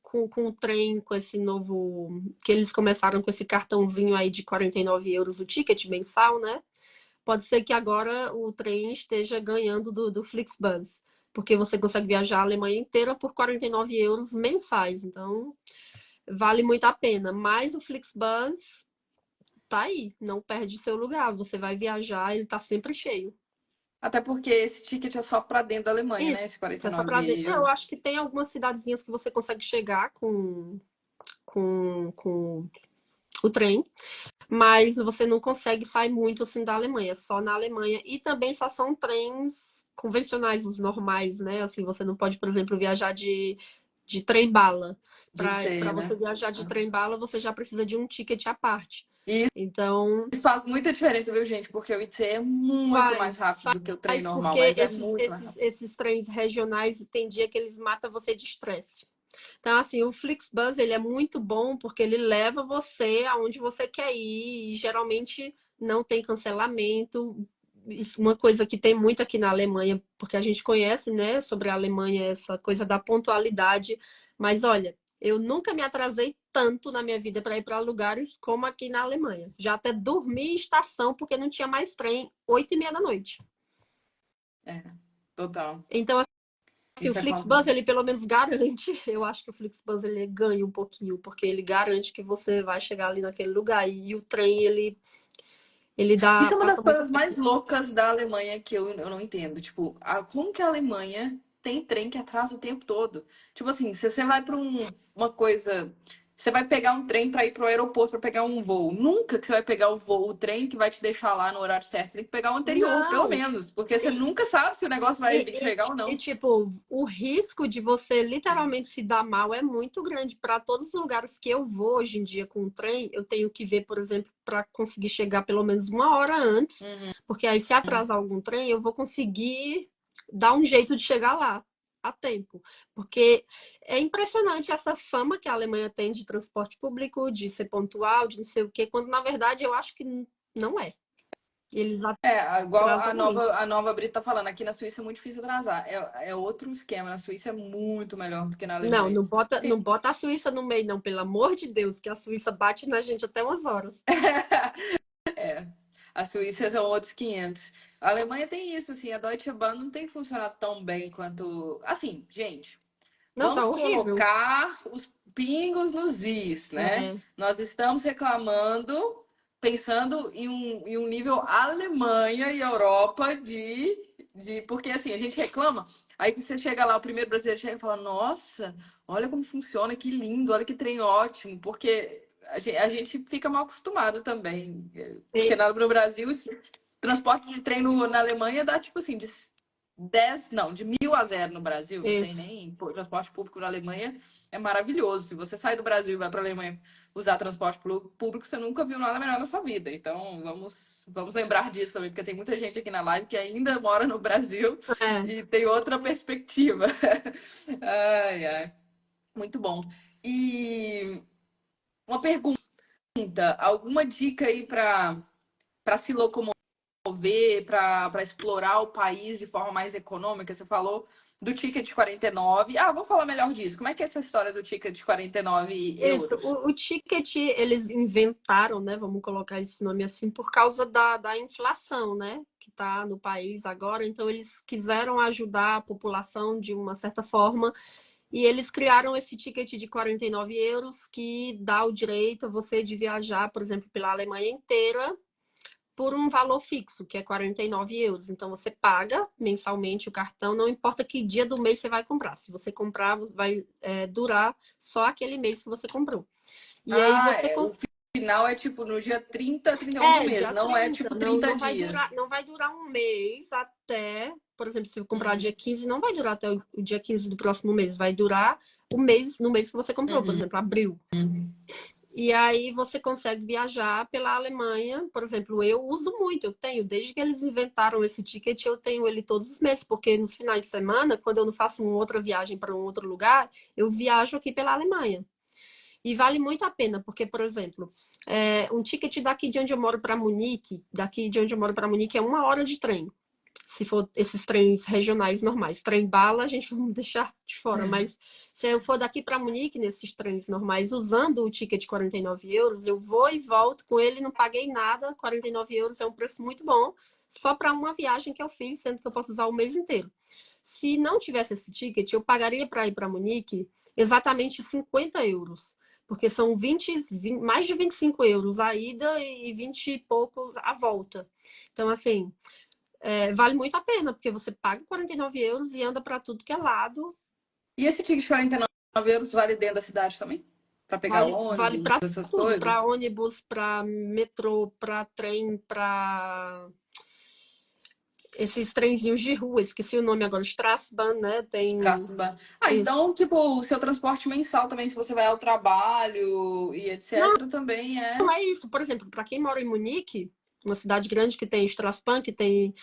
com o trem, com esse novo. Que eles começaram com esse cartãozinho aí de 49 euros o ticket mensal, né? Pode ser que agora o trem esteja ganhando do Flixbus. Porque você consegue viajar a Alemanha inteira por 49 euros mensais. Então, vale muito a pena. Mas o Flixbus tá aí, não perde seu lugar. Você vai viajar, ele tá sempre cheio. Até porque esse ticket é só pra dentro da Alemanha, Isso, né? Esse é só 49 para dentro. Eu euros. acho que tem algumas cidadezinhas que você consegue chegar com o trem, mas você não consegue sair muito assim da Alemanha, só na Alemanha. E também só são trens convencionais, os normais, né? Assim, você não pode, por exemplo, viajar de trem-bala. De Para ser, você né? viajar de trem-bala, você já precisa de um ticket à parte. E Então, isso faz muita diferença, viu, gente? Porque o ICE é muito mais faz, rápido do que o trem normal, porque mas é muito mais rápido. esses trens regionais tem dia que eles matam você de estresse. Então, assim, o Flixbus, ele é muito bom porque ele leva você aonde você quer ir e geralmente não tem cancelamento. Isso, uma coisa que tem muito aqui na Alemanha, porque a gente conhece, né, sobre a Alemanha, essa coisa da pontualidade. Mas olha, eu nunca me atrasei tanto na minha vida para ir para lugares como aqui na Alemanha. Já até dormi em estação porque não tinha mais trem, 8h30 da noite. É, total. Então, se o Isso Flixbus, ele acontece. pelo menos garante, eu acho que o Flixbus ele ganha um pouquinho, porque ele garante que você vai chegar ali naquele lugar. E o trem, ele Isso é uma das passa muito coisas mais perto. loucas da Alemanha que eu não entendo. Tipo, como que a Alemanha tem trem que atrasa o tempo todo? Tipo assim, se você vai pra uma coisa. você vai pegar um trem para ir para o aeroporto para pegar um voo. Nunca que você vai pegar o trem que vai te deixar lá no horário certo. Você tem que pegar o anterior, pelo Não. menos, porque você nunca sabe se o negócio vai vir chegar ou não. Tipo, o risco de você literalmente se dar mal é muito grande. Para todos os lugares que eu vou hoje em dia com o trem, eu tenho que ver, por exemplo, para conseguir chegar pelo menos uma hora antes, Uhum. porque aí se atrasar algum trem, eu vou conseguir dar um jeito de chegar lá a tempo. Porque é impressionante essa fama que a Alemanha tem de transporte público, de ser pontual, de não sei o quê, quando na verdade eu acho que não é. Eles Igual atrasam muito. a nova Brita tá falando, aqui na Suíça é muito difícil atrasar. É outro esquema. Na Suíça é muito melhor do que na Não, Alemanha. não bota a Suíça no meio, não, pelo amor de Deus, que a Suíça bate na gente até umas horas. É, a Suíça são outros 500. A Alemanha tem isso, assim, a Deutsche Bahn não tem funcionado tão bem quanto. Assim, gente, Não, tá vamos horrível. colocar os pingos nos is, né? É, Nós estamos reclamando, pensando em um nível Alemanha e Europa Porque assim, a gente reclama, aí que você chega lá, o primeiro brasileiro chega e fala: Nossa, olha como funciona, que lindo, olha que trem ótimo, porque a gente fica mal acostumado também. Porque e- no Brasil, transporte de trem na Alemanha dá tipo assim, de 10 não, de 1.000 a 0 no Brasil, não tem isso. nem transporte público na Alemanha, é maravilhoso. Se você sai do Brasil e vai para a Alemanha usar transporte público, você nunca viu nada melhor na sua vida. Então, vamos lembrar disso também, porque tem muita gente aqui na live que ainda mora no Brasil É, e tem outra perspectiva. Ai, ai. Muito bom. E uma pergunta, alguma dica aí para se locomover, para explorar o país de forma mais econômica? Você falou do ticket de 49. Ah, vamos falar melhor disso. Como é que é essa história do ticket de 49 isso. euros? O ticket eles inventaram, né? Vamos colocar esse nome assim, por causa da inflação, né? Que tá no país agora. Então, eles quiseram ajudar a população de uma certa forma. E eles criaram esse ticket de 49 euros que dá o direito a você de viajar, por exemplo, pela Alemanha inteira por um valor fixo, que é 49 euros. Então, você paga mensalmente o cartão, não importa que dia do mês você vai comprar. Se você comprar, vai durar só aquele mês que você comprou. E aí Ah, você o final é tipo no dia 30, 31 do mês, dia não é 30 tipo não, 30 não vai durar, dias. não vai durar um mês até, por exemplo, se eu comprar Uhum, dia 15 não vai durar até o dia 15 do próximo mês, vai durar o mês, no mês que você comprou, por uhum, exemplo, abril. uhum. E aí você consegue viajar pela Alemanha. Por exemplo, eu uso muito, eu tenho, desde que eles inventaram esse ticket, eu tenho ele todos os meses, porque nos finais de semana, quando eu não faço uma outra viagem para um outro lugar, eu viajo aqui pela Alemanha. E vale muito a pena, porque, por exemplo, um ticket daqui de onde eu moro para Munique, daqui de onde eu moro para Munique é uma hora de trem se for esses trens regionais normais. Trem bala, a gente vamos deixar de fora, mas se eu for daqui para Munique, nesses trens normais, usando o ticket de 49 euros, eu vou e volto com ele, não paguei nada, 49 euros é um preço muito bom, só para uma viagem que eu fiz, sendo que eu posso usar o mês inteiro. Se não tivesse esse ticket, eu pagaria para ir para Munique exatamente 50 euros. Porque são 20, mais de 25 euros a ida e 20 e poucos a volta. Então, assim, vale muito a pena, porque você paga 49 euros e anda para tudo que é lado. E esse ticket de 49 euros vale dentro da cidade também? Para pegar Vale ônibus, para essas tudo, para coisas? ônibus, para metrô, para trem, para esses trenzinhos de rua, esqueci o nome agora, Straßbahn, né? Tem Straßbahn. Ah, isso. então, tipo, o seu transporte mensal também, se você vai ao trabalho e Não, etc., também não é. é isso. Por exemplo, para quem mora em Munique, uma cidade grande que tem Straßbahn, que tem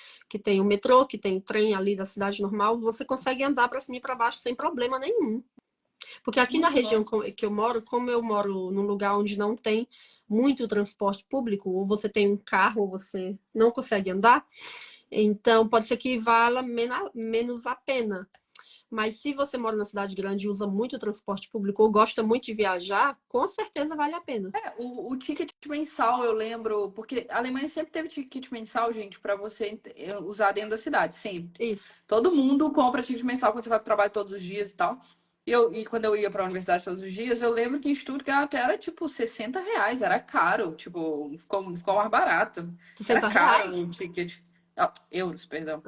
o metrô, que tem trem ali da cidade normal, você consegue andar para cima e para baixo sem problema nenhum. Porque aqui na região Nossa. que eu moro, como eu moro num lugar onde não tem muito transporte público, ou você tem um carro ou você não consegue andar, então pode ser que vala menos a pena. Mas se você mora na cidade grande e usa muito transporte público ou gosta muito de viajar, com certeza vale a pena. O ticket mensal, eu lembro, porque a Alemanha sempre teve ticket mensal, gente, para você usar dentro da cidade, sempre. Isso. Todo mundo compra ticket mensal quando você vai para o trabalho todos os dias e tal. E quando eu ia para a universidade todos os dias, eu lembro que em Stuttgart era tipo R$ 60, era caro, tipo, ficou mais barato. Era 60 caro o reais? ticket. Ah, euros, perdão.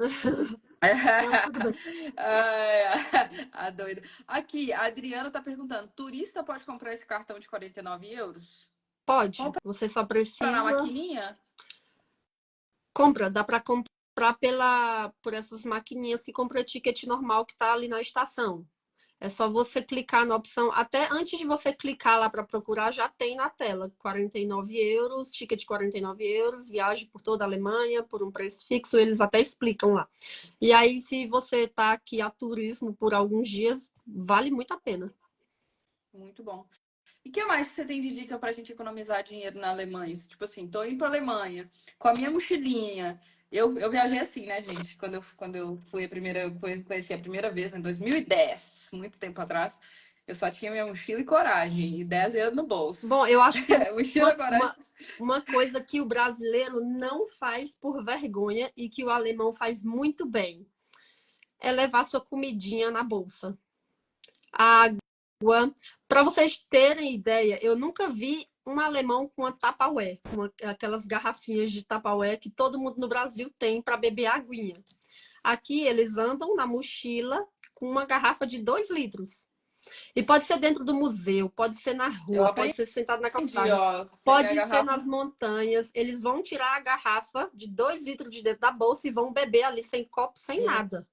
Mas tudo bem. Ai, a doida. Aqui, a Adriana tá perguntando: turista pode comprar esse cartão de 49 euros? Pode. Compra Você só na precisa. maquininha? Compra, dá para comprar por essas maquininhas que compra ticket normal que tá ali na estação. É só você clicar na opção. Até antes de você clicar lá para procurar, já tem na tela. 49 euros, ticket 49 euros, viagem por toda a Alemanha, por um preço fixo, eles até explicam lá. E aí, se você está aqui a turismo por alguns dias, vale muito a pena. Muito bom. E o que mais você tem de dica pra gente economizar dinheiro na Alemanha? Tipo assim, tô indo pra Alemanha com a minha mochilinha. Eu viajei assim, né, gente? Quando eu fui conheci a primeira vez, né, em 2010, muito tempo atrás, eu só tinha minha mochila e coragem, e 10 euros no bolso. Bom, eu acho que Mochila, uma, coragem. uma, uma coisa que o brasileiro não faz por vergonha e que o alemão faz muito bem é levar sua comidinha na bolsa. Água. Para vocês terem ideia, eu nunca vi um alemão com uma Tupperware, aquelas garrafinhas de Tupperware que todo mundo no Brasil tem para beber aguinha. Aqui eles andam na mochila com uma garrafa de 2 litros. E pode ser dentro do museu, pode ser na Eu rua, pode ser aprendi, sentado na calçada, ó, pegar a pode ser garrafa. nas montanhas. Eles vão tirar a garrafa de 2 litros de dentro da bolsa e vão beber ali sem copo, sem nada.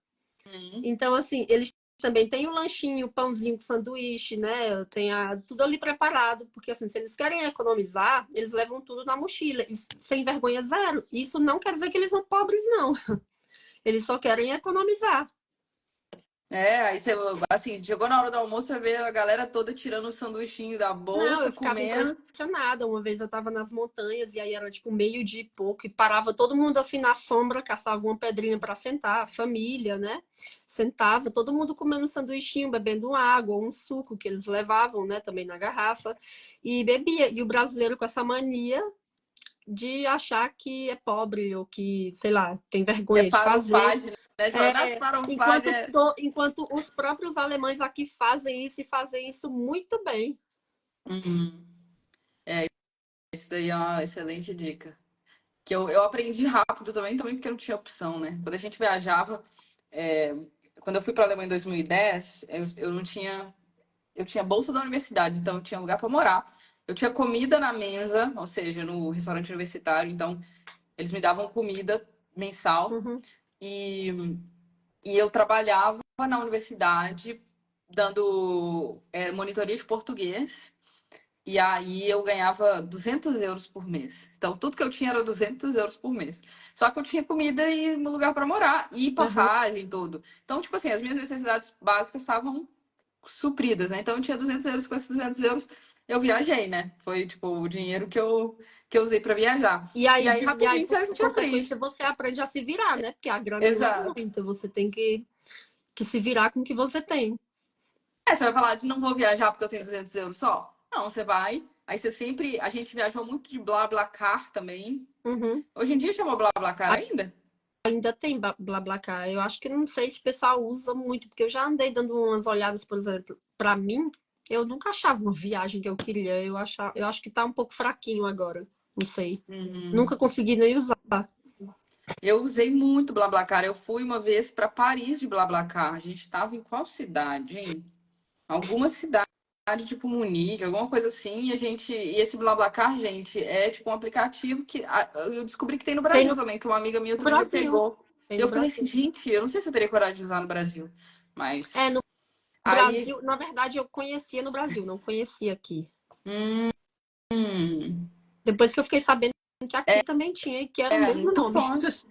Uhum. Então, assim, eles também têm o lanchinho, o pãozinho com sanduíche, né? Tem tudo ali preparado, porque assim, se eles querem economizar, eles levam tudo na mochila, sem vergonha zero. Isso não quer dizer que eles são pobres, não. Eles só querem economizar. Aí você, assim, chegou na hora do almoço, você vê a galera toda tirando o sanduichinho da Não, bolsa, eu ficava comendo. impressionada. Uma vez eu tava nas montanhas e aí era tipo meio-dia e pouco e parava todo mundo assim na sombra, caçava uma pedrinha para sentar, a família, né? Sentava, todo mundo comendo um sanduichinho, bebendo água, ou um suco que eles levavam, né, também na garrafa, e bebia. E o brasileiro com essa mania de achar que é pobre ou que, sei lá, tem É vergonha de fazer. farofagem, né? Tipo, não, É, farofagem é... enquanto os próprios alemães aqui fazem isso e fazem isso muito bem. Uhum. Isso daí é uma excelente dica. Que eu aprendi rápido também porque não tinha opção, né? Quando a gente viajava, é, quando eu fui para a Alemanha em 2010, eu não tinha... Eu tinha bolsa da universidade, então eu tinha lugar para morar. Eu tinha comida na mesa, ou seja, no restaurante universitário, então eles me davam comida mensal. Uhum. E E eu trabalhava na universidade dando monitoria de português. E aí eu ganhava 200 euros por mês. Então tudo que eu tinha era 200 euros por mês. Só que eu tinha comida e um lugar para morar, e Uhum. passagem e tudo. Então, tipo assim, as minhas necessidades básicas estavam supridas, né? Então eu tinha 200 euros, com esses 200 euros eu viajei, né? Foi tipo o dinheiro que eu usei para viajar. E aí E aí, rapidinho por a gente consequência, aprende. você aprende a se virar, né? Porque a grana não é Exato. muita, você tem que se virar com o que você tem. Você vai falar de não vou viajar porque eu tenho 200 euros só? Não, você vai. Aí você sempre. A gente viajou muito de BlaBlaCar também. Uhum. Hoje em dia chama BlaBlaCar ainda? Ainda tem BlaBlaCar. Eu acho que não sei se o pessoal usa muito, porque eu já andei dando umas olhadas, por exemplo, para mim, eu nunca achava uma viagem que eu queria. Eu acho que tá um pouco fraquinho agora. Não sei. Uhum. Nunca consegui nem usar. Eu usei muito BlaBlaCar. Eu fui uma vez para Paris de BlaBlaCar. A gente estava em qual cidade, hein? Alguma cidade, tipo Munique, alguma coisa assim. E esse BlaBlaCar, gente, é tipo um aplicativo que eu descobri que tem no Tem Brasil no também, que uma amiga minha outro dia Brasil. pegou. Tem Eu no falei assim, Brasil. gente, eu não sei se eu teria coragem de usar no Brasil. É, no Mas aí. Brasil, na verdade, eu conhecia no Brasil, não conhecia aqui. Hum, Depois que eu fiquei sabendo que aqui também tinha e que era o mesmo muito nome. forte.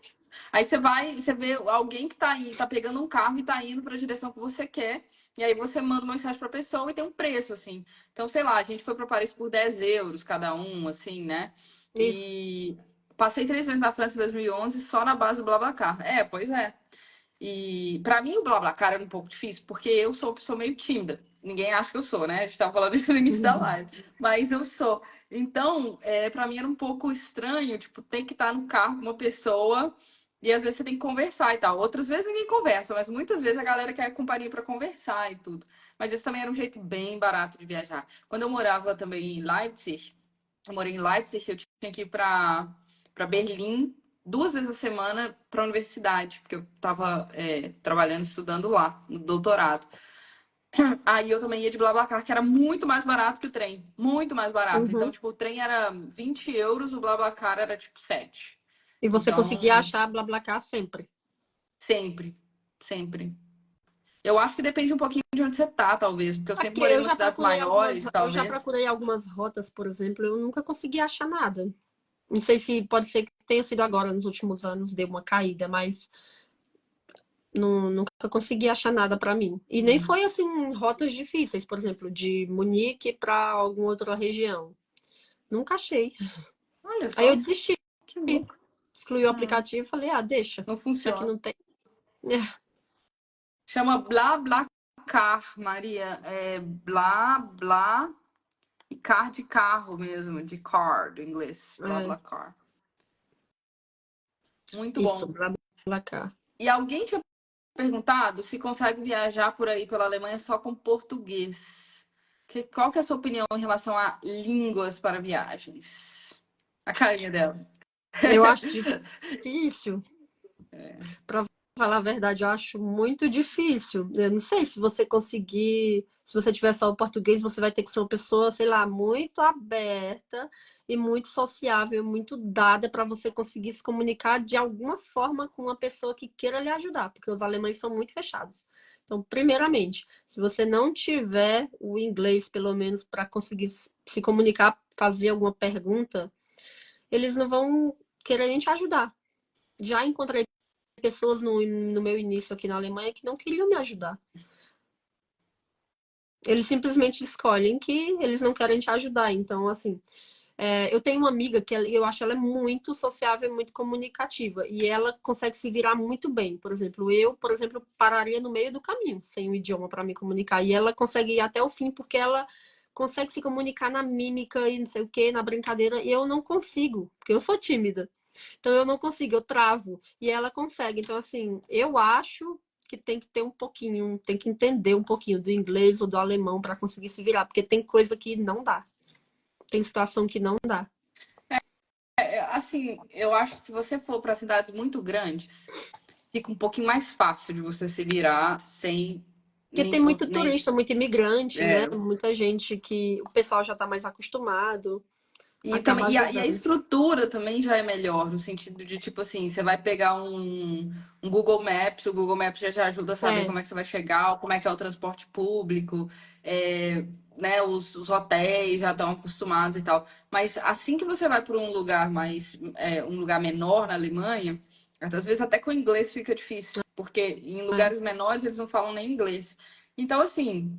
Aí você vai, você vê alguém que tá aí, tá pegando um carro e tá indo para a direção que você quer, e aí você manda uma mensagem para a pessoa e tem um preço, assim. Então, sei lá, a gente foi para Paris por 10 euros cada um, assim, né? Isso. E passei 3 meses na França em 2011 só na base do BlaBlaCar. Pois é. E para mim o BlaBlaCar era um pouco difícil, porque eu sou uma pessoa meio tímida. Ninguém acha que eu sou, né? A gente tava falando isso no início da live, mas eu sou. Então, para mim era um pouco estranho, tipo, tem que estar no carro com uma pessoa e às vezes você tem que conversar e tal. Outras vezes ninguém conversa, mas muitas vezes a galera quer companhia para conversar e tudo. Mas esse também era um jeito bem barato de viajar. Quando eu morava também em Leipzig, eu morei em Leipzig, eu tinha que ir para Berlim. 2 vezes a semana para a universidade, porque eu estava trabalhando, estudando lá, no doutorado. Aí eu também ia de BlaBlaCar, que era muito mais barato que o trem. Muito mais barato. Então, Uhum. tipo, o trem era 20 euros, o BlaBlaCar era tipo 7. E você conseguia Então, achar BlaBlaCar sempre. sempre, sempre. Eu acho que depende um pouquinho de onde você tá, talvez, porque eu É sempre porque morei em umas cidades maiores, eu já talvez. procurei algumas rotas, por exemplo, eu nunca consegui achar nada. Não sei se pode ser que tenha sido agora, nos últimos anos, deu uma caída, mas nunca consegui achar nada para mim. E nem Hum. foi assim rotas difíceis, por exemplo, de Munique para alguma outra região. Nunca achei. Olha Aí eu só, desisti, que louco. excluí o Hum, aplicativo e falei, ah, deixa, não já que funciona. não tem. Chama BlaBlaCar, Maria. É blá, blá e car de carro mesmo, de car, do inglês. É, BlaBlaCar. Muito isso, bom. BlaBlaCar. E alguém tinha perguntado se consegue viajar por aí pela Alemanha só com português. Qual que é a sua opinião em relação a línguas para viagens? A carinha dela. Eu acho difícil. Para falar a verdade, eu acho muito difícil. Eu não sei se você conseguir, se você tiver só o português, você vai ter que ser uma pessoa, sei lá, muito aberta e muito sociável, muito dada para você conseguir se comunicar de alguma forma com uma pessoa que queira lhe ajudar, porque os alemães são muito fechados. Então, primeiramente, se você não tiver o inglês, pelo menos, para conseguir se comunicar, fazer alguma pergunta, eles não vão querer nem te ajudar. Já encontrei pessoas no meu início aqui na Alemanha que não queriam me ajudar. Eles simplesmente escolhem que eles não querem te ajudar. Então, assim, eu tenho uma amiga que eu acho ela é muito sociável, muito comunicativa e ela consegue se virar muito bem. Por exemplo, pararia no meio do caminho sem o idioma para me comunicar e ela consegue ir até o fim porque ela consegue se comunicar na mímica e não sei o que, na brincadeira, e eu não consigo, porque eu sou tímida. Então eu não consigo, eu travo. E ela consegue. Então, assim, eu acho que tem que ter um pouquinho, tem que entender um pouquinho do inglês ou do alemão para conseguir se virar, porque tem coisa que não dá. Tem situação que não dá. Assim, eu acho que se você for para cidades muito grandes, fica um pouquinho mais fácil de você se virar sem Porque nem tem por muito nem turista, muito imigrante, né? é, Muita gente que o pessoal já está mais acostumado, e também acaba e a ajudando. estrutura também já é melhor, no sentido de tipo assim, você vai pegar um Google Maps, o Google Maps já te ajuda a saber É, como é que você vai chegar, como é que é o transporte público, né, os hotéis já estão acostumados e tal. Mas assim que você vai para um lugar mais, um lugar menor na Alemanha, às vezes até com o inglês fica difícil, porque em é. lugares menores eles não falam nem inglês. Então, assim,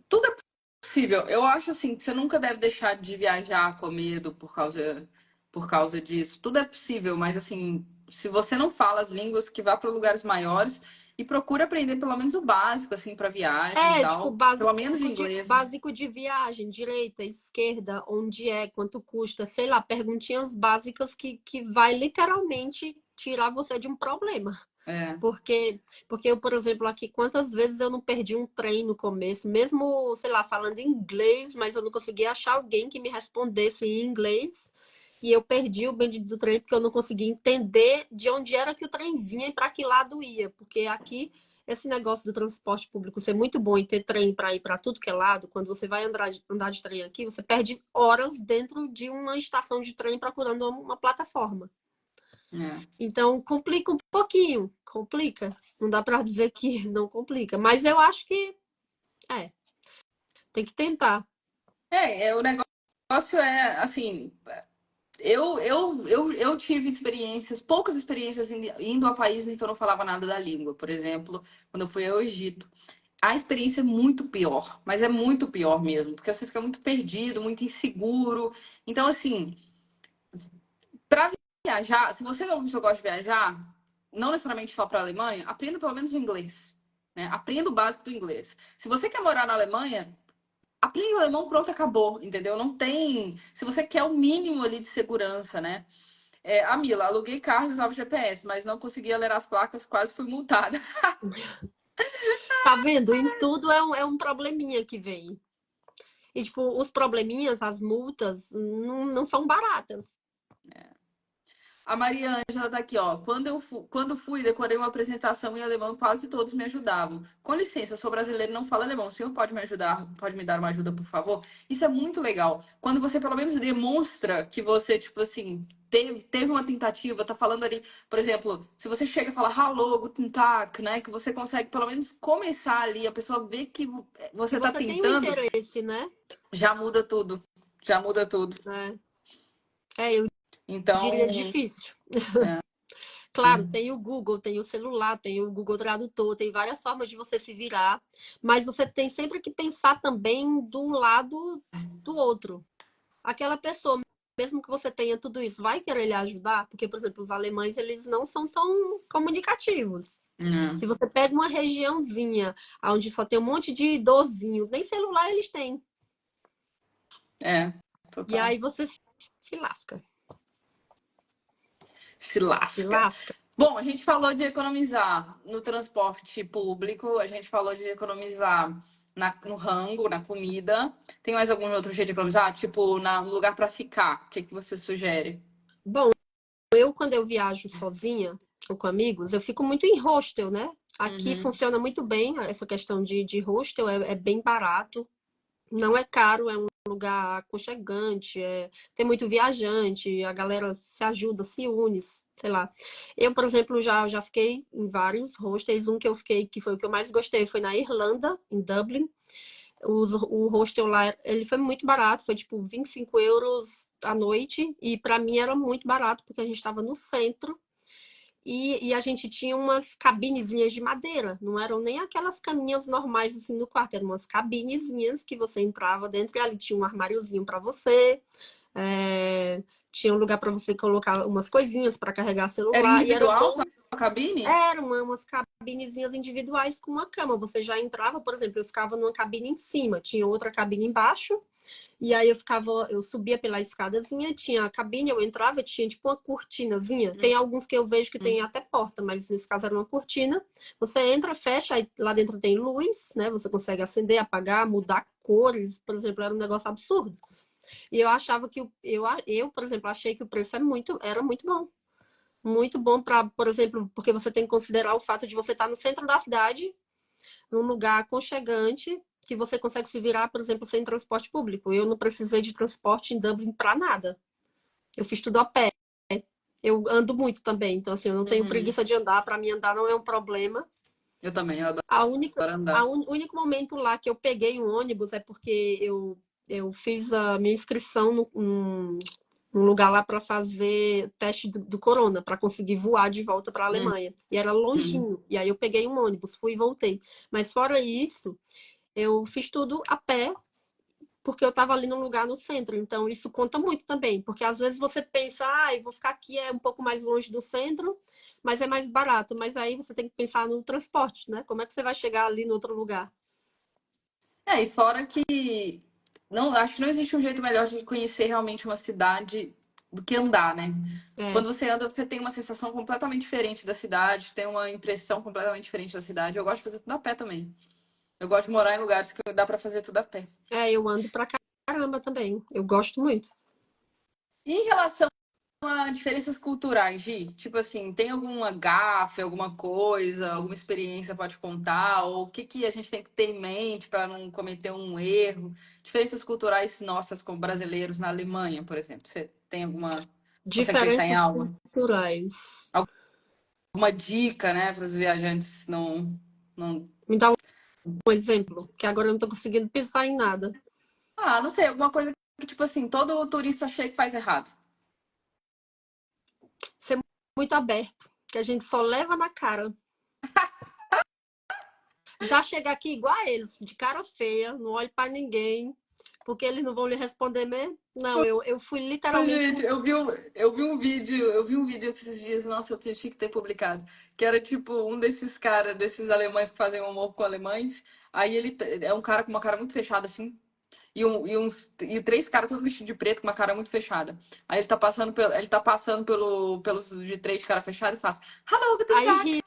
tudo é possível. Eu acho assim que você nunca deve deixar de viajar com medo por causa disso. Tudo é possível, mas assim, se você não fala as línguas, que vá para lugares maiores e procura aprender pelo menos o básico assim para viagem e É, tipo, tal, pelo menos de inglês. básico de viagem, direita, esquerda, onde é, quanto custa, sei lá, perguntinhas básicas que vai literalmente tirar você de um problema. É, Porque, porque eu, por exemplo, aqui, quantas vezes eu não perdi um trem no começo, mesmo, sei lá, falando inglês, mas eu não conseguia achar alguém que me respondesse em inglês. E eu perdi o bendito do trem porque eu não conseguia entender de onde era que o trem vinha e para que lado ia. Porque aqui, esse negócio do transporte público ser muito bom e ter trem para ir para tudo que é lado, quando você vai andar de trem aqui, você perde horas dentro de uma estação de trem procurando uma plataforma. é. Então, complica um pouquinho, complica. Não dá para dizer que não complica, mas eu acho que é, tem que tentar. O negócio é assim. Eu tive experiências, poucas experiências indo a países em que eu não falava nada da língua. Por exemplo, quando eu fui ao Egito. A experiência é muito pior, mas é muito pior mesmo, porque você fica muito perdido, muito inseguro. Então, assim, para viajar, se você é uma pessoa que gosta de viajar, não necessariamente só para a Alemanha, aprenda pelo menos o inglês. Né? Aprenda o básico do inglês. Se você quer morar na Alemanha, aprende o alemão, pronto, acabou, entendeu? Não tem. Se você quer o mínimo ali de segurança, né? A Mila, aluguei carro e usava GPS, mas não conseguia ler as placas, quase fui multada. Tá vendo? Em tudo é um probleminha que vem. E, tipo, os probleminhas, as multas, não são baratas. A Maria Ângela tá aqui, ó. Quando fui, decorei uma apresentação em alemão, quase todos me ajudavam. Com licença, eu sou brasileiro e não falo alemão. O senhor pode me ajudar? Pode me dar uma ajuda, por favor? Isso é muito legal. Quando você pelo menos demonstra que você, tipo assim, teve uma tentativa, tá falando ali, por exemplo, se você chega e fala Hallo, guten Tag, né? Que você consegue pelo menos começar ali, a pessoa vê que Que você tá você tem um tentando, interesse, né? já muda tudo. Já muda tudo. Eu diria Então, difícil. é. Claro, tem o Google, tem o celular, tem o Google Tradutor, tem várias formas de você se virar, mas você tem sempre que pensar também do lado do outro. Aquela pessoa, mesmo que você tenha tudo isso, vai querer lhe ajudar? Porque, por exemplo, os alemães, eles não são tão comunicativos. Se você pega uma regiãozinha onde só tem um monte de idosinhos, nem celular eles têm. E Total. aí você se lasca. Se Se lasca. lasca. Bom, a gente falou de economizar no transporte público, a gente falou de economizar no rango, na comida. Tem mais algum outro jeito de economizar? Tipo, no lugar para ficar. O que que você sugere? Bom, quando eu viajo sozinha ou com amigos, eu fico muito em hostel, né? Aqui Uhum. funciona muito bem essa questão de hostel, é bem barato, não é caro, é um lugar aconchegante, tem muito viajante, a galera se ajuda, se une, sei lá. Eu, por exemplo, já fiquei em vários hostels, um que eu fiquei, que foi o que eu mais gostei, foi na Irlanda, em Dublin. O hostel lá, ele foi muito barato, foi tipo 25 euros a noite, e para mim era muito barato, porque a gente estava no centro, e a gente tinha umas cabinezinhas de madeira, não eram nem aquelas caminhas normais assim no quarto, eram umas cabinezinhas que você entrava dentro e ali tinha um armáriozinho para você, tinha um lugar para você colocar umas coisinhas para carregar Era celular, e era individual bom. sua cabine? Eram umas cabinezinhas individuais com uma cama. Você já entrava, por exemplo, eu ficava numa cabine em cima, tinha outra cabine embaixo, e aí eu subia pela escadazinha, tinha a cabine, eu entrava, tinha tipo uma cortinazinha. Tem alguns que eu vejo que tem até porta, mas nesse caso era uma cortina. Você entra, fecha, aí lá dentro tem luz, né? Você consegue acender, apagar, mudar cores, por exemplo, era um negócio absurdo. E eu achava que por exemplo, achei que o preço era muito bom. Muito bom para, por exemplo, porque você tem que considerar o fato de você estar no centro da cidade, num lugar aconchegante, que você consegue se virar, por exemplo, sem transporte público. Eu não precisei de transporte em Dublin para nada. Eu fiz tudo a pé. Eu ando muito também, então assim, eu não tenho Uhum. preguiça de andar. Para mim, andar não é um problema. Eu também, eu adoro A única, andar. o único momento lá que eu peguei um ônibus é porque eu fiz a minha inscrição num lugar lá para fazer teste do corona, para conseguir voar de volta para a Alemanha. E era Uhum. longinho. E aí eu peguei um ônibus, fui e voltei. Mas fora isso, eu fiz tudo a pé, porque eu estava ali num lugar no centro. Então isso conta muito também, porque às vezes você pensa, eu vou ficar aqui é um pouco mais longe do centro, mas é mais barato. Mas aí você tem que pensar no transporte, né? Como é que você vai chegar ali no outro lugar? E fora que não, acho que não existe um jeito melhor de conhecer realmente uma cidade do que andar, né? É, Quando você anda, você tem uma sensação completamente diferente da cidade, tem uma impressão completamente diferente da cidade. Eu gosto de fazer tudo a pé também. Eu gosto de morar em lugares que dá pra fazer tudo a pé. eu ando pra caramba também. Eu gosto muito. E em relação a diferenças culturais, Gi, tipo assim, tem alguma gafe, alguma coisa, alguma experiência pode contar? Ou o que que a gente tem que ter em mente para não cometer um erro? Diferenças culturais nossas como brasileiros na Alemanha, por exemplo. Você tem alguma, consegue pensar em Diferenças algo? culturais. Alguma dica, né, para os viajantes não... Me dá um exemplo, que agora eu não tô conseguindo pensar em nada. Ah, não sei, alguma coisa que tipo assim, todo turista chega e faz errado. Ser muito aberto, que a gente só leva na cara. Já chegar aqui igual a eles, de cara feia, não olhe para ninguém, porque eles não vão lhe responder mesmo. Não, eu fui Ai, literalmente gente, eu vi um vídeo esses dias, nossa, eu tinha que ter publicado, que era tipo um desses caras, desses alemães que fazem humor com alemães, aí ele é um cara com uma cara muito fechada, assim, e três caras todos vestidos de preto com uma cara muito fechada. Aí ele tá passando pelos de três cara fechado e faz Hallo, guten aí Tag. ri,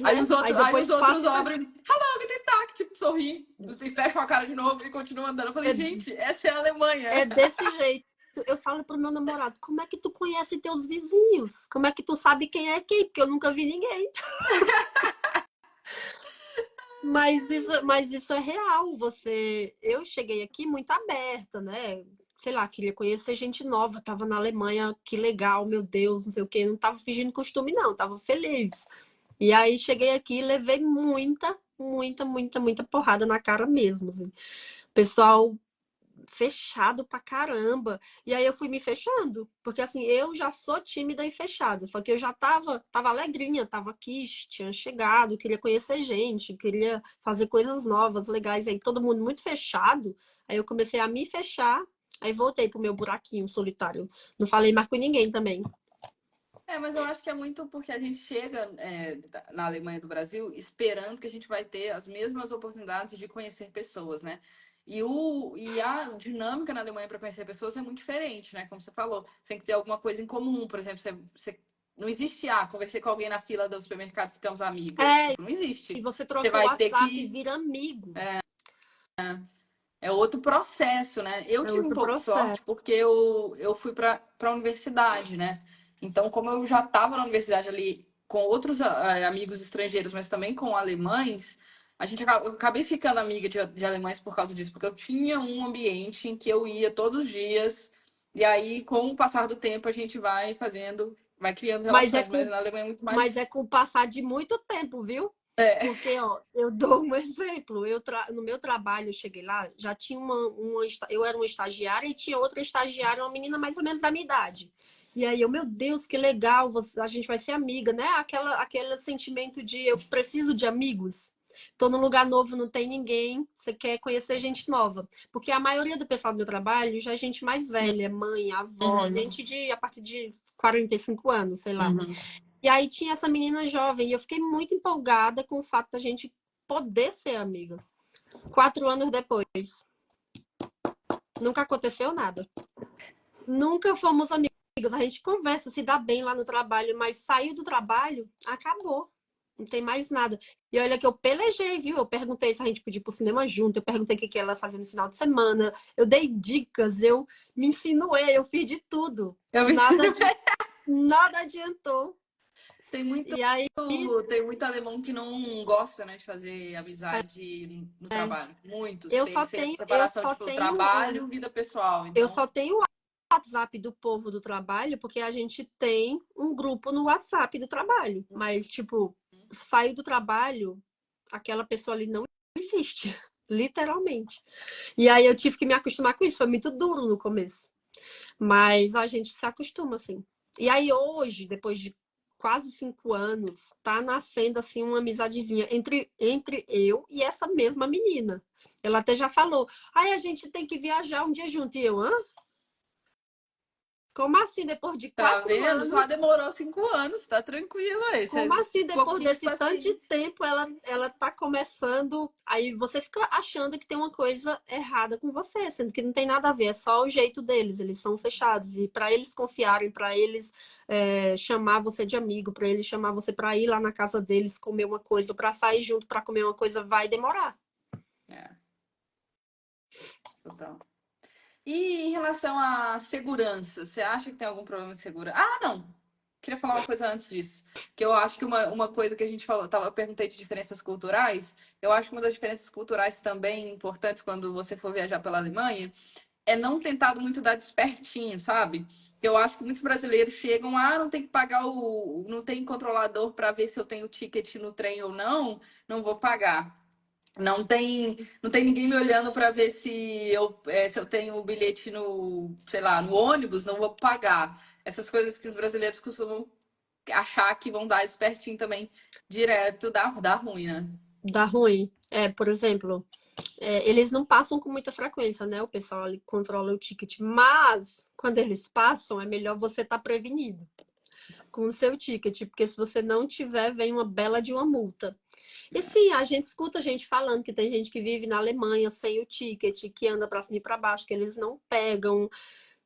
Aí né? os Aí outros, aí os depois outros passa e faz. obram Hallo, guten Tag, tipo, sorri. E fecham a cara de novo e continuam andando. Eu falei, É, gente, essa é a Alemanha. é desse jeito eu falo pro meu namorado, como é que tu conhece teus vizinhos? Como é que tu sabe quem é quem? Porque eu nunca vi ninguém. Mas isso é real. Eu cheguei aqui muito aberta, né? Sei lá, queria conhecer gente nova, tava na Alemanha, que legal, meu Deus, não sei o quê. Não tava fingindo costume, não, tava feliz. E aí cheguei aqui e levei muita, muita, muita, muita porrada na cara mesmo, assim. O pessoal fechado pra caramba. E aí eu fui me fechando, porque assim, eu já sou tímida e fechada, só que eu já tava alegrinha, tava aqui, tinha chegado, queria conhecer gente, queria fazer coisas novas, legais, aí todo mundo muito fechado. Aí eu comecei a me fechar, aí voltei pro meu buraquinho solitário. Não falei mais com ninguém também. Mas eu acho que é muito porque a gente chega na Alemanha do Brasil esperando que a gente vai ter as mesmas oportunidades de conhecer pessoas, né? E a dinâmica na Alemanha para conhecer pessoas é muito diferente, né? Como você falou, você tem que ter alguma coisa em comum. Por exemplo, não existe, conversei com alguém na fila do supermercado, ficamos amigas. É, Tipo, não e existe. você Você trocou o vai ter WhatsApp e que. vira amigo. É outro processo, né? Eu É tive um outro pouco de processo. sorte porque eu fui para a universidade, né? Então, como eu já estava na universidade ali com outros amigos estrangeiros, mas também com alemães, eu acabei ficando amiga de alemães por causa disso, porque eu tinha um ambiente em que eu ia todos os dias, e aí, com o passar do tempo, a gente vai criando Mas é relações, mas com na Alemanha é muito Mas mais. é com o passar de muito tempo, viu? É, Porque, ó, eu dou um exemplo. No meu trabalho, eu cheguei lá, já tinha eu era uma estagiária e tinha outra estagiária, uma menina mais ou menos da minha idade. E aí, meu Deus, que legal, a gente vai ser amiga, né? Aquele sentimento de eu preciso de amigos. Tô num lugar novo, não tem ninguém, você quer conhecer gente nova. Porque a maioria do pessoal do meu trabalho já é gente mais velha, mãe, avó, uhum, gente a partir de 45 anos, sei lá. uhum. E aí tinha essa menina jovem e eu fiquei muito empolgada com o fato da gente poder ser amiga. 4 anos depois, nunca aconteceu nada. Nunca fomos amigas. A gente conversa, se dá bem lá no trabalho, mas saiu do trabalho, acabou. Não tem mais nada. E olha que eu pelejei, viu? Eu perguntei se a gente podia ir pro cinema junto, eu perguntei o que ela fazia no final de semana, eu dei dicas, eu me insinuei, eu fiz de tudo. Eu E me... nada adiantou. Tem muito E aí Tem muito alemão que não gosta, né, de fazer amizade no trabalho. Muitos. eu Eles só têm essa tenho, eu separação, só tipo, tenho, trabalho, vida pessoal. eu Então, só tenho o WhatsApp do povo do trabalho, porque a gente tem um grupo no WhatsApp do trabalho. Mas, tipo, saiu do trabalho, aquela pessoa ali não existe. Literalmente. E aí eu tive que me acostumar com isso. Foi muito duro no começo. Mas a gente se acostuma, assim. E aí hoje, depois de quase 5 anos, tá nascendo assim uma amizadezinha entre eu e essa mesma menina. Ela até já falou: ai, a gente tem que viajar um dia junto. E eu, hã? Como assim, depois de tá quatro vendo? Só anos? demorou 5 anos, tá tranquilo aí. Como assim, depois Pouquinho de desse tanto de paciência. tempo, ela tá começando. Aí você fica achando que tem uma coisa errada com você, sendo que não tem nada a ver, é só o jeito deles, eles são fechados. E para eles confiarem, para eles chamar você de amigo, para eles chamar você para ir lá na casa deles comer uma coisa, para sair junto para comer uma coisa, vai demorar. É, total. E em relação à segurança, você acha que tem algum problema de segurança? Ah, não! Queria falar uma coisa antes disso. Que eu acho que uma coisa que a gente falou, eu perguntei de diferenças culturais. Eu acho que uma das diferenças culturais também importantes quando você for viajar pela Alemanha é não tentar muito dar despertinho, sabe? Eu acho que muitos brasileiros chegam, não tem que pagar não tem controlador para ver se eu tenho ticket no trem ou não vou pagar. Não tem ninguém me olhando para ver se eu tenho o bilhete no, sei lá, no ônibus, não vou pagar. Essas coisas que os brasileiros costumam achar que vão dar espertinho também, direto, dá ruim, né? Dá ruim. Por exemplo, eles não passam com muita frequência, né? O pessoal ali controla o ticket, mas quando eles passam, é melhor você estar prevenido com o seu ticket, porque se você não tiver, vem uma bela de uma multa. E sim, a gente escuta gente falando que tem gente que vive na Alemanha sem o ticket, que anda para cima e para baixo, que eles não pegam.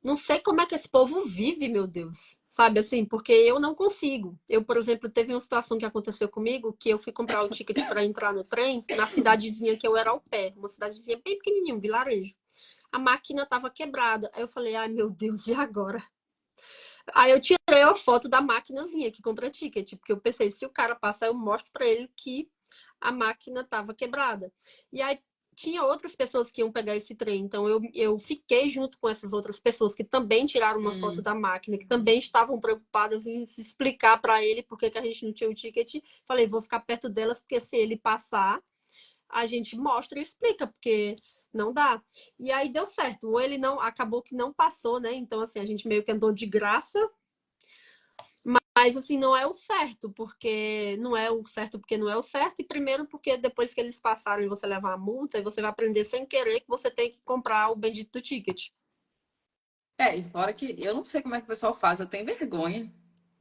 Não sei como é que esse povo vive, meu Deus. Sabe assim, porque eu não consigo. Eu, por exemplo, teve uma situação que aconteceu comigo que eu fui comprar o ticket para entrar no trem na cidadezinha que eu era ao pé, uma cidadezinha bem pequenininha, um vilarejo. a máquina estava quebrada. Aí eu falei, ai meu Deus, e agora? Aí eu tirei a foto da maquinazinha que compra ticket, porque eu pensei, se o cara passar, eu mostro para ele que a máquina estava quebrada. E aí tinha outras pessoas que iam pegar esse trem, então eu fiquei junto com essas outras pessoas que também tiraram uma foto Hum. da máquina, que também estavam preocupadas em se explicar para ele por que que a gente não tinha o ticket. Falei, vou ficar perto delas, porque se ele passar, a gente mostra e explica, porque não dá. E aí deu certo. Ou ele não, acabou que não passou, né? Então, assim, a gente meio que andou de graça, mas assim, não é o certo, porque não é o certo porque não é o certo, e primeiro porque depois que eles passarem você levar a multa, e você vai aprender sem querer que você tem que comprar o bendito do ticket. E fora que eu não sei como é que o pessoal faz, eu tenho vergonha.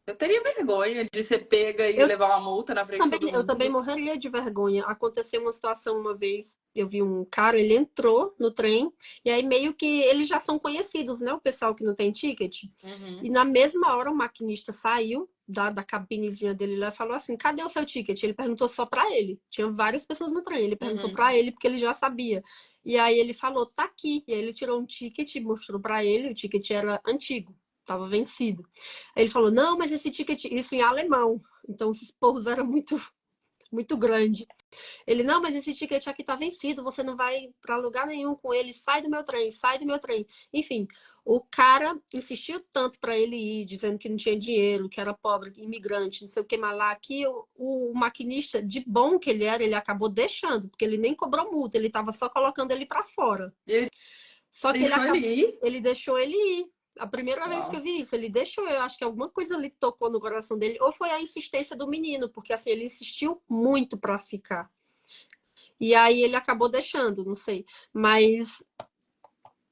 Eu teria vergonha de ser pega e Eu levar uma multa na frente de todo eu também mundo. morreria de vergonha. Aconteceu uma situação uma vez, eu vi um cara, ele entrou no trem, e aí meio que eles já são conhecidos, né? O pessoal que não tem ticket. E Uhum. na mesma hora o maquinista saiu da cabinezinha dele lá e falou assim: cadê o seu ticket? Ele perguntou só pra ele. Tinha várias pessoas no trem. Ele perguntou Uhum. pra ele porque ele já sabia. E aí ele falou: tá aqui. E aí ele tirou um ticket, mostrou pra ele. O ticket era antigo, tava vencido. Aí ele falou: não, mas esse ticket, isso em alemão. Então os porros eram muito grande. Ele, não, mas esse ticket aqui tá vencido, você não vai pra lugar nenhum com ele, sai do meu trem, sai do meu trem. Enfim, o cara insistiu tanto pra ele ir, dizendo que não tinha dinheiro, que era pobre, imigrante, não sei o que mais lá, que o maquinista, de bom que ele era, ele acabou deixando, porque ele nem cobrou multa, ele tava só colocando ele pra fora. E ele Só que deixou ele ir. ele deixou ele ir. A primeira vez que eu Uau. vi isso, ele deixou, eu acho que alguma coisa ali tocou no coração dele, ou foi a insistência do menino, porque assim, ele insistiu muito pra ficar. E aí ele acabou deixando, não sei. Mas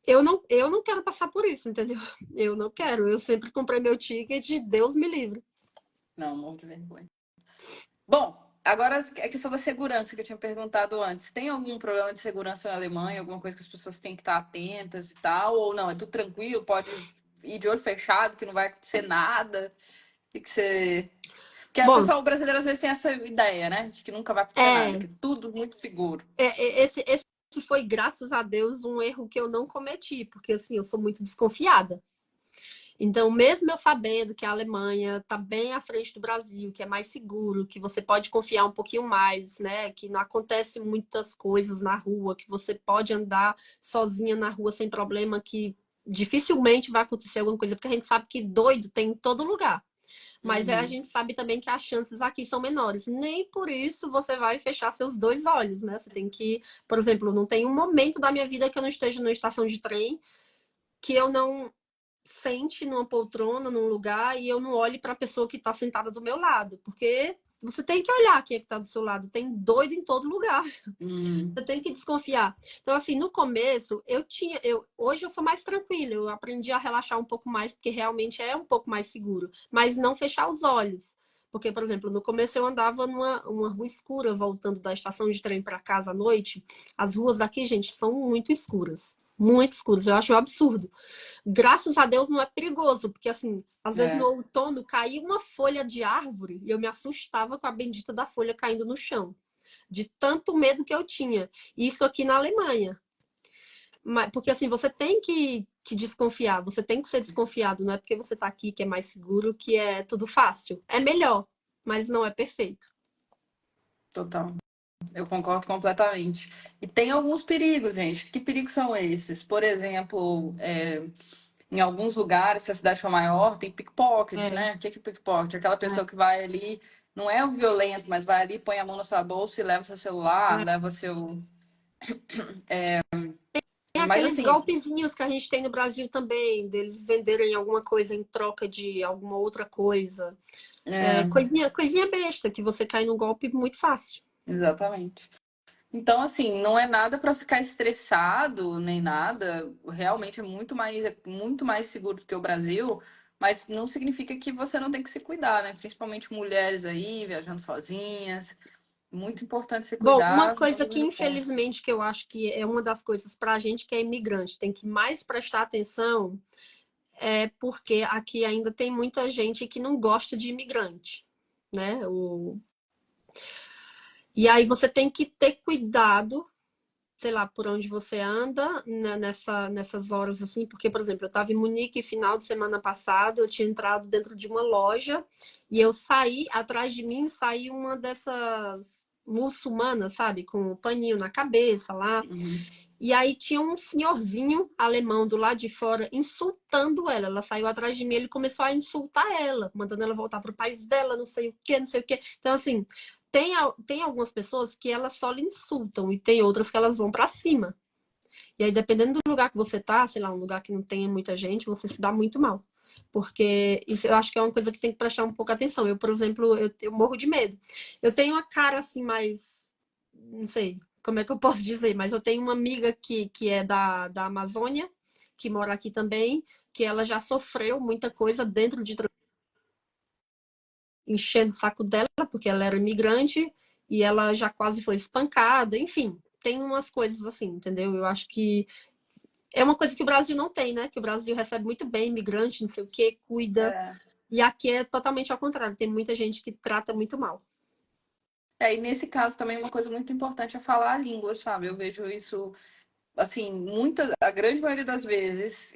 eu não quero passar por isso, entendeu? Eu não quero. Eu sempre comprei meu ticket, Deus me livre. Não, morro de vergonha. Bom, agora a questão da segurança que eu tinha perguntado antes. Tem algum problema de segurança na Alemanha? Alguma coisa que as pessoas têm que estar atentas e tal? Ou não? É tudo tranquilo? Pode ir de olho fechado, que não vai acontecer nada? E que você. Porque a Bom, pessoa brasileira às vezes tem essa ideia, né? De que nunca vai acontecer nada, é, que é tudo muito seguro. esse foi, graças a Deus, um erro que eu não cometi, porque assim, eu sou muito desconfiada. Então, mesmo eu sabendo que a Alemanha está bem à frente do Brasil, que é mais seguro, que você pode confiar um pouquinho mais, né? Que não acontece muitas coisas na rua, que você pode andar sozinha na rua sem problema, que dificilmente vai acontecer alguma coisa, porque a gente sabe que doido tem em todo lugar. Mas a Uhum. gente sabe também que as chances aqui são menores. Nem por isso você vai fechar seus dois olhos, né? Você tem que, por exemplo, não tem um momento da minha vida que eu não esteja numa estação de trem que eu não sente numa poltrona, num lugar, e eu não olhe para a pessoa que está sentada do meu lado, porque você tem que olhar quem é que está do seu lado. Tem doido em todo lugar. Uhum. Você tem que desconfiar. Então, assim, no começo, hoje eu sou mais tranquila, eu aprendi a relaxar um pouco mais, porque realmente é um pouco mais seguro, mas não fechar os olhos. Porque, por exemplo, no começo eu andava numa uma rua escura, voltando da estação de trem para casa à noite. As ruas daqui, gente, são muito escuras. Muito escuras. Eu acho um absurdo. Graças a Deus não é perigoso, porque assim, às vezes no É. outono caía uma folha de árvore e eu me assustava com a bendita da folha caindo no chão, de tanto medo que eu tinha. Isso aqui na Alemanha. Porque assim, você tem que desconfiar, você tem que ser desconfiado, não é porque você está aqui que é mais seguro, que é tudo fácil. É melhor, mas não é perfeito. Total. Eu concordo completamente. E tem alguns perigos, gente. Que perigos são esses? Por exemplo, em alguns lugares, se a cidade for maior, tem pickpocket, É, né? O que é pickpocket? Aquela é, pessoa que vai ali, não é o violento, mas vai ali, põe a mão na sua bolsa e leva seu celular, é. leva seu. Tem Mas aqueles assim, golpezinhos que a gente tem no Brasil também, deles venderem alguma coisa em troca de alguma outra coisa. É, é, coisinha besta, que você cai num golpe muito fácil. exatamente. Então, assim, não é nada para ficar estressado nem nada. Realmente é muito mais seguro do que o Brasil, mas não significa que você não tem que se cuidar, né? Principalmente mulheres aí viajando sozinhas. Muito importante se Bom, uma cuidar no coisa que número ponto. infelizmente que eu acho que é uma das coisas para a gente que é imigrante tem que mais prestar atenção é porque aqui ainda tem muita gente que não gosta de imigrante, né? E aí você tem que ter cuidado sei lá, por onde você anda nessas horas assim, porque, por exemplo, eu estava em Munique final de semana passado, eu tinha entrado dentro de uma loja e eu saí, atrás de mim, saiu uma dessas muçulmanas, sabe, com um paninho na cabeça lá. Uhum. E aí tinha um senhorzinho alemão do lado de fora insultando ela. Ela saiu atrás de mim, ele começou a insultar ela, mandando ela voltar para o país dela, não sei o quê, não sei o quê. Então, assim, tem algumas pessoas que elas só lhe insultam e tem outras que elas vão para cima. E aí, dependendo do lugar que você tá, sei lá, um lugar que não tenha muita gente, você se dá muito mal. Porque isso eu acho que é uma coisa que tem que prestar um pouco atenção. Eu, por exemplo, eu morro de medo. Eu tenho a cara assim mais, não sei como é que eu posso dizer, mas eu tenho uma amiga que é da Amazônia, que mora aqui também, que ela já sofreu muita coisa dentro de enchendo o saco dela, porque ela era imigrante e ela já quase foi espancada, enfim, tem umas coisas assim, entendeu? Eu acho que é uma coisa que o Brasil não tem, né? Que o Brasil recebe muito bem imigrante, não sei o quê, cuida. É. E aqui é totalmente ao contrário, tem muita gente que trata muito mal. É, e nesse caso também uma coisa muito importante é falar a língua, sabe? Eu vejo isso, assim, a grande maioria das vezes,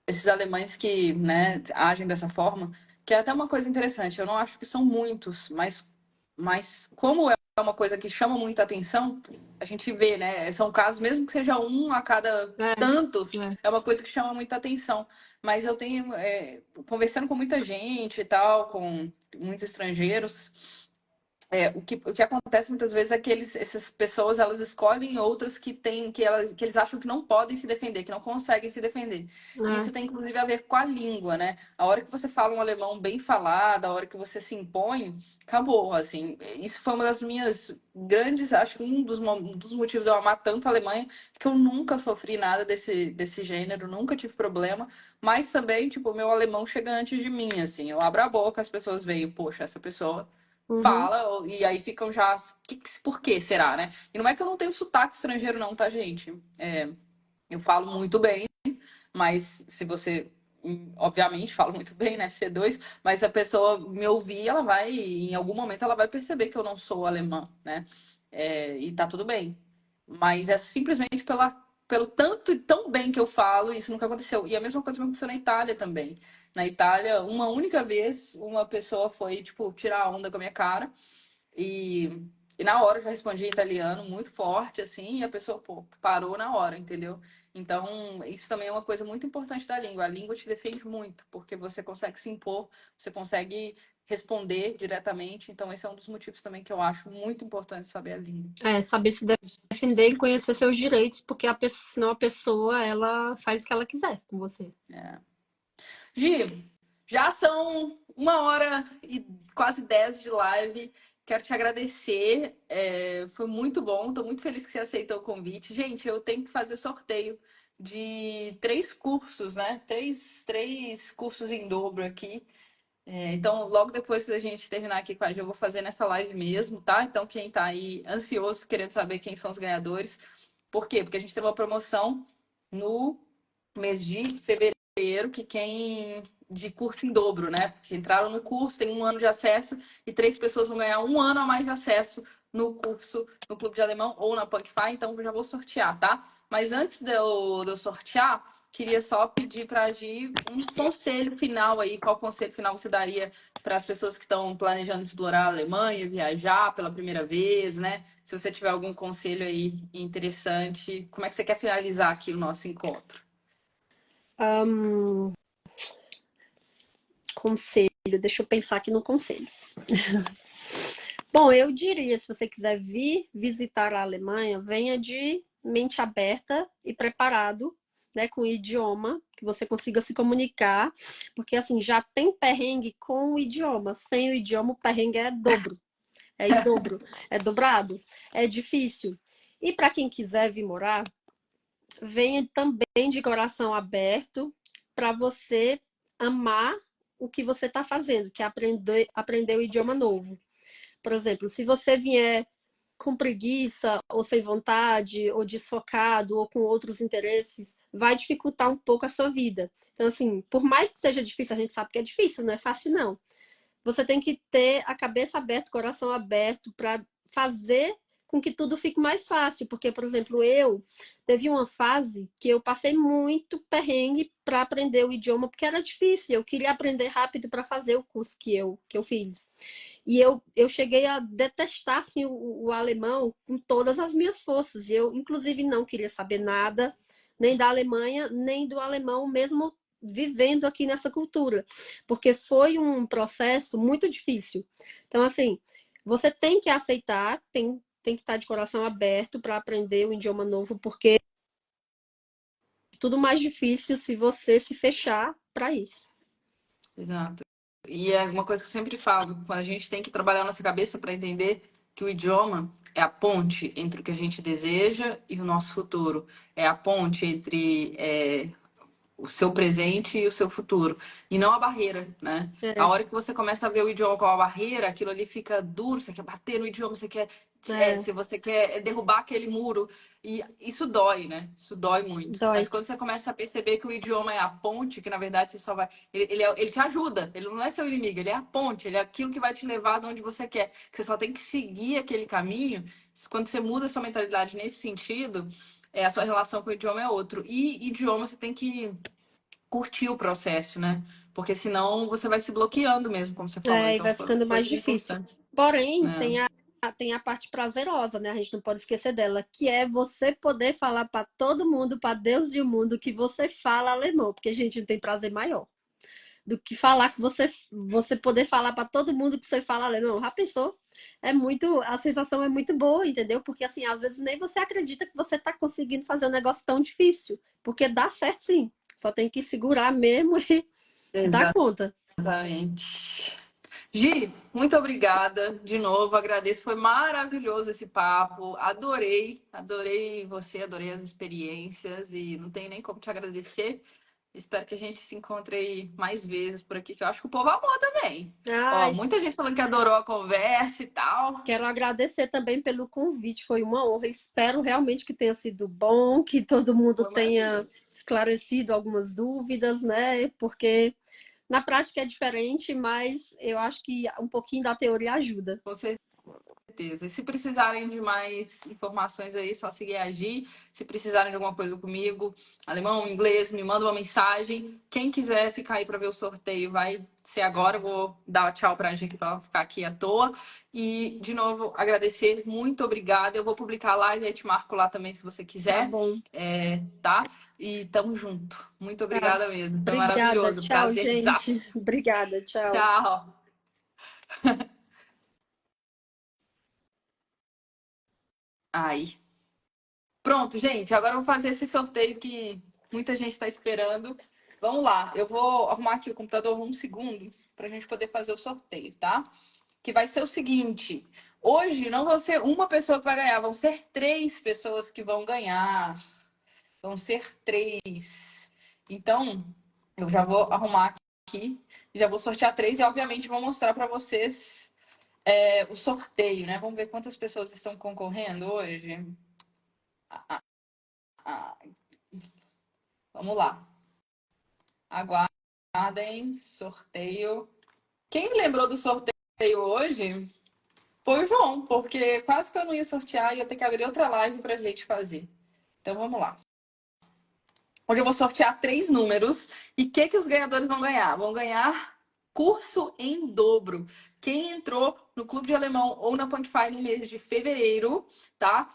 esses alemães que, né, agem dessa forma, que é até uma coisa interessante, eu não acho que são muitos, mas como é uma coisa que chama muita atenção, a gente vê, né, são casos, mesmo que seja um a cada É, tantos, é. é uma coisa que chama muita atenção. Mas eu tenho, conversando com muita gente e tal, com muitos estrangeiros, o que acontece muitas vezes é que essas pessoas elas escolhem outras que eles acham que não podem se defender, que não conseguem se defender. E isso É. tem inclusive a ver com a língua, né? A hora que você fala um alemão bem falado, a hora que você se impõe, acabou, assim. Isso foi uma das minhas grandes, acho que um dos motivos de eu amar tanto a Alemanha, que eu nunca sofri nada desse gênero, nunca tive problema, mas também, tipo, o meu alemão chega antes de mim, assim. Eu abro a boca, as pessoas veem, poxa, essa pessoa Uhum. fala, e aí ficam já. Por que será, né? E não é que eu não tenho sotaque estrangeiro, não, tá, gente? Eu falo muito bem, mas se você. Obviamente, falo muito bem, né? C2, mas se a pessoa me ouvir, ela vai, em algum momento, ela vai perceber que eu não sou alemã, né? E tá tudo bem. Mas é simplesmente pelo tanto e tão bem que eu falo, isso nunca aconteceu. E a mesma coisa me aconteceu na Itália também. Na Itália, uma única vez, uma pessoa foi, tipo, tirar onda com a minha cara. E, e na hora eu já respondi em italiano muito forte, assim, e a pessoa, pô, parou na hora, entendeu? Então, isso também é uma coisa muito importante da língua. A língua te defende muito, porque você consegue se impor, você consegue responder diretamente. Então, esse é um dos motivos também que eu acho muito importante saber a língua. É, saber se defender e conhecer seus direitos, porque senão a pessoa, ela faz o que ela quiser com você. É. Gi, já são 1 hora e quase 10 de live. Quero te agradecer. Foi muito bom. Estou muito feliz que você aceitou o convite. Gente, eu tenho que fazer sorteio de 3 cursos, né? Três cursos em dobro aqui. Então, logo depois que a gente terminar aqui com a Gi, eu vou fazer nessa live mesmo, tá? Então, quem tá aí ansioso, querendo saber quem são os ganhadores. Por quê? Porque a gente teve uma promoção no mês de fevereiro, que quem de curso em dobro, né? Porque entraram no curso, tem 1 ano de acesso e 3 pessoas vão ganhar 1 ano a mais de acesso no curso no Clube de Alemão ou na Punkfy, então eu já vou sortear, tá? Mas antes de eu sortear, queria só pedir para a Gi um conselho final aí. Qual conselho final você daria para as pessoas que estão planejando explorar a Alemanha, viajar pela primeira vez, né? Se você tiver algum conselho aí interessante, como é que você quer finalizar aqui o nosso encontro? Conselho, deixa eu pensar aqui no conselho. Bom, eu diria, se você quiser vir visitar a Alemanha, venha de mente aberta e preparado, né, com o idioma, que você consiga se comunicar, porque assim, já tem perrengue com o idioma, sem o idioma o perrengue é dobro, é em dobro, é dobrado, é difícil. E para quem quiser vir morar, venha também de coração aberto para você amar o que você está fazendo, que é aprender o idioma novo. Por exemplo, se você vier com preguiça, ou sem vontade, ou desfocado, ou com outros interesses, vai dificultar um pouco a sua vida. Então, assim, por mais que seja difícil, a gente sabe que é difícil, não é fácil, não. Você tem que ter a cabeça aberta, o coração aberto para fazer com que tudo fique mais fácil. Porque, por exemplo, teve uma fase que eu passei muito perrengue para aprender o idioma, porque era difícil. Eu queria aprender rápido para fazer o curso que eu fiz. E eu cheguei a detestar assim, o alemão com todas as minhas forças. E eu, inclusive, não queria saber nada, nem da Alemanha, nem do alemão, mesmo vivendo aqui nessa cultura. Porque foi um processo muito difícil. Então, assim, você tem que aceitar, tem que estar de coração aberto para aprender um idioma novo, porque é tudo mais difícil se você se fechar para isso. Exato. E é uma coisa que eu sempre falo, quando a gente tem que trabalhar nossa cabeça para entender que o idioma é a ponte entre o que a gente deseja e o nosso futuro. É a ponte entre o seu presente e o seu futuro. E não a barreira, né? A É, hora que você começa a ver o idioma como a barreira, aquilo ali fica duro, você quer bater no idioma, você quer. é, Se você quer derrubar aquele muro. E isso dói, né? Isso dói muito. Mas dói. quando você começa a perceber que o idioma é a ponte, que na verdade você só vai. Ele te ajuda, ele não é seu inimigo, ele é a ponte, ele é aquilo que vai te levar de onde você quer. Que você só tem que seguir aquele caminho. Quando você muda a sua mentalidade nesse sentido, a sua relação com o idioma é outro. E idioma você tem que curtir o processo, né? Porque senão você vai se bloqueando mesmo, como você falou. É, e Então vai foram ficando mais coisas difícil. importantes, Porém, né? tem a parte prazerosa, né? A gente não pode esquecer dela, que é você poder falar para todo mundo, para Deus e o mundo, que você fala alemão, porque a gente não tem prazer maior do que falar que você poder falar para todo mundo que você fala alemão. Já pensou? A sensação é muito boa, entendeu? Porque assim, às vezes nem você acredita que você está conseguindo fazer um negócio tão difícil, porque dá certo sim. Só tem que segurar mesmo e dar conta. Exatamente. Gi, muito obrigada de novo, agradeço, foi maravilhoso esse papo, adorei você, adorei as experiências e não tenho nem como te agradecer. Espero que a gente se encontre aí mais vezes por aqui, que eu acho que o povo amou também. Ó, Ai, muita gente falando que adorou a conversa e tal. quero agradecer também pelo convite, foi uma honra. Espero realmente que tenha sido bom, que todo mundo Foi tenha maravilhoso. esclarecido algumas dúvidas, né? Porque na prática é diferente, mas eu acho que um pouquinho da teoria ajuda. Com certeza. E se precisarem de mais informações aí, só seguir a Gi. Se precisarem de alguma coisa comigo, alemão, inglês, me manda uma mensagem. Quem quiser ficar aí para ver o sorteio, vai ser agora. Eu vou dar tchau para a Gi para ela ficar aqui à toa. E, de novo, agradecer. Muito obrigada. Eu vou publicar a live e te marco lá também, se você Tá quiser. bom. Tá? E tamo junto. Muito Tá. obrigada mesmo. Foi Obrigada. maravilhoso. Tchau, gente. Prazerzaço. Obrigada. Tchau. Tchau. Ai. Pronto, gente. Agora eu vou fazer esse sorteio que muita gente está esperando. Vamos lá. Eu vou arrumar aqui o computador um segundo para a gente poder fazer o sorteio, tá? Que vai ser o seguinte: hoje não vai ser uma pessoa que vai ganhar, vão ser três pessoas que vão ganhar. Vão ser três. Então, eu já vou arrumar aqui, já vou sortear três e, obviamente, vou mostrar para vocês o sorteio, né? Vamos ver quantas pessoas estão concorrendo hoje. Ah, ah, vamos lá. Aguardem, sorteio. Quem lembrou do sorteio hoje foi o João, porque quase que eu não ia sortear e ia ter que abrir outra live pra gente fazer. Então vamos lá. Hoje eu vou sortear três números. E o que os ganhadores vão ganhar? Vão ganhar curso em dobro. Quem entrou no Clube de Alemão ou na Punkfy no mês de fevereiro, tá?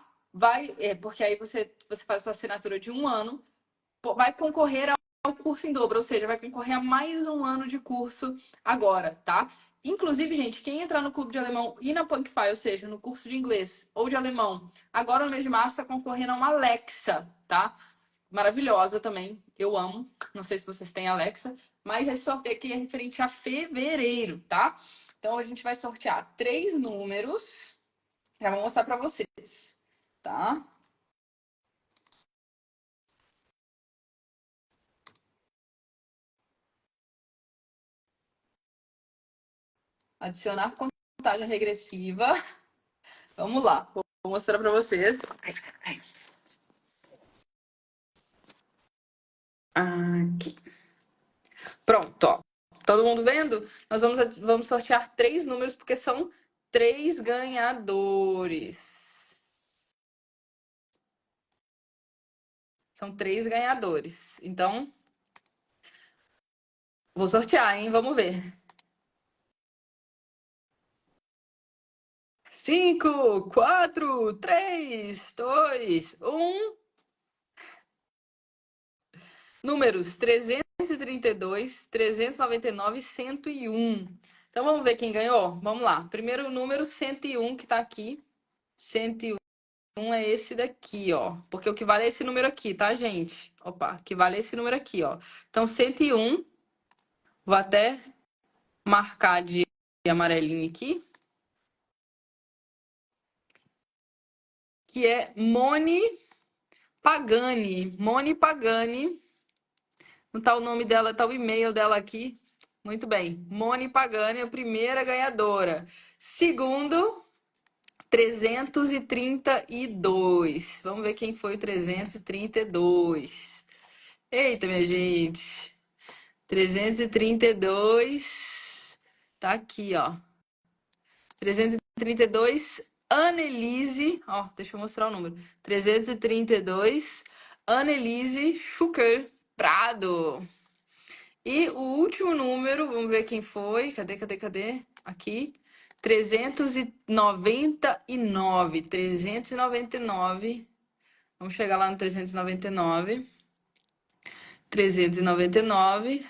Porque aí você faz a sua assinatura de 1 ano, vai concorrer ao curso em dobro, ou seja, vai concorrer a mais 1 ano de curso agora, tá? Inclusive, gente, quem entrar no Clube de Alemão e na Punkfy, ou seja, no curso de inglês ou de alemão, agora no mês de março, está concorrendo a uma Alexa, tá? Maravilhosa também, eu amo. Não sei se vocês têm Alexa, mas esse sorteio aqui é referente a fevereiro, tá? Então a gente vai sortear três números. Já vou mostrar para vocês, tá? Adicionar contagem regressiva. Vamos lá, vou mostrar para vocês. Aqui. Pronto, ó. Todo mundo vendo? Nós vamos sortear três números porque são três ganhadores. São 3 ganhadores. Então, vou sortear, hein? Vamos ver. 5, 4, 3, 2, 1. Números 332, 399 e 101. Então vamos ver quem ganhou? Vamos lá. Primeiro número 101 que tá aqui. 101 é esse daqui, ó. Porque o que vale é esse número aqui, tá, gente? Opa, o que vale é esse número aqui, ó. Então 101, vou até marcar de amarelinho aqui, que é Moni Pagani. Moni Pagani. Não tá o nome dela, tá o e-mail dela aqui. Muito bem. Moni Pagani, a primeira ganhadora. Segundo, 332. Vamos ver quem foi o 332. Eita, minha gente. 332. Tá aqui, ó. 332, Annelise. Ó, deixa eu mostrar o número. 332, Annelise Schucker Prado. E o último número, vamos ver quem foi. Cadê? Aqui. 399. 399. Vamos chegar lá no 399. 399.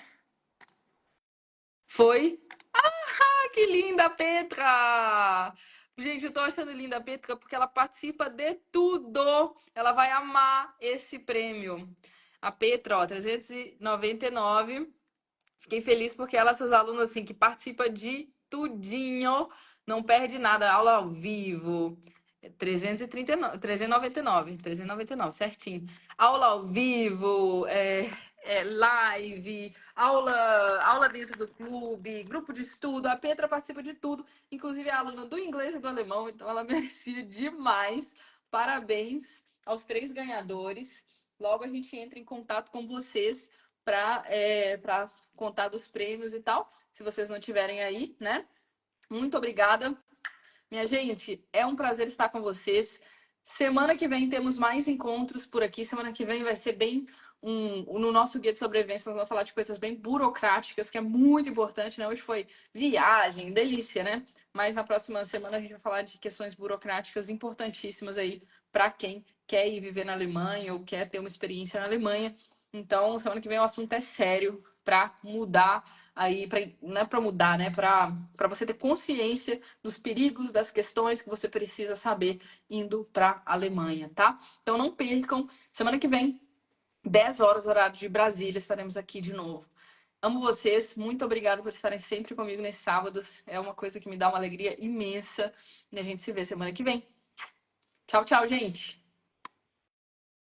Foi. Ah, que linda, Petra! Gente, eu tô achando linda a Petra porque ela participa de tudo. Ela vai amar esse prêmio. A Petra, ó, 399. Fiquei feliz porque ela, essas alunas assim que participa de tudinho, não perde nada, aula ao vivo. 339, 399, certinho. Aula ao vivo, live, aula dentro do clube, grupo de estudo. A Petra participa de tudo, inclusive é aluna do inglês e do alemão, então ela merecia demais. Parabéns aos 3 ganhadores. Logo a gente entra em contato com vocês para contar dos prêmios e tal, se vocês não tiverem aí, né? Muito obrigada. Minha gente, é um prazer estar com vocês. Semana que vem temos mais encontros por aqui. Semana que vem vai ser bem no nosso guia de sobrevivência, nós vamos falar de coisas bem burocráticas, que é muito importante, né? Hoje foi viagem, delícia, né? Mas na próxima semana a gente vai falar de questões burocráticas importantíssimas aí para quem quer ir viver na Alemanha ou quer ter uma experiência na Alemanha. Então, semana que vem o assunto é sério para mudar aí, não é para mudar, né? Para você ter consciência dos perigos, das questões que você precisa saber indo para a Alemanha, tá? Então não percam, semana que vem, 10 horas, horário de Brasília, estaremos aqui de novo. Amo vocês, muito obrigada por estarem sempre comigo nesses sábados. É uma coisa que me dá uma alegria imensa. E a gente se vê semana que vem. Tchau, tchau, gente!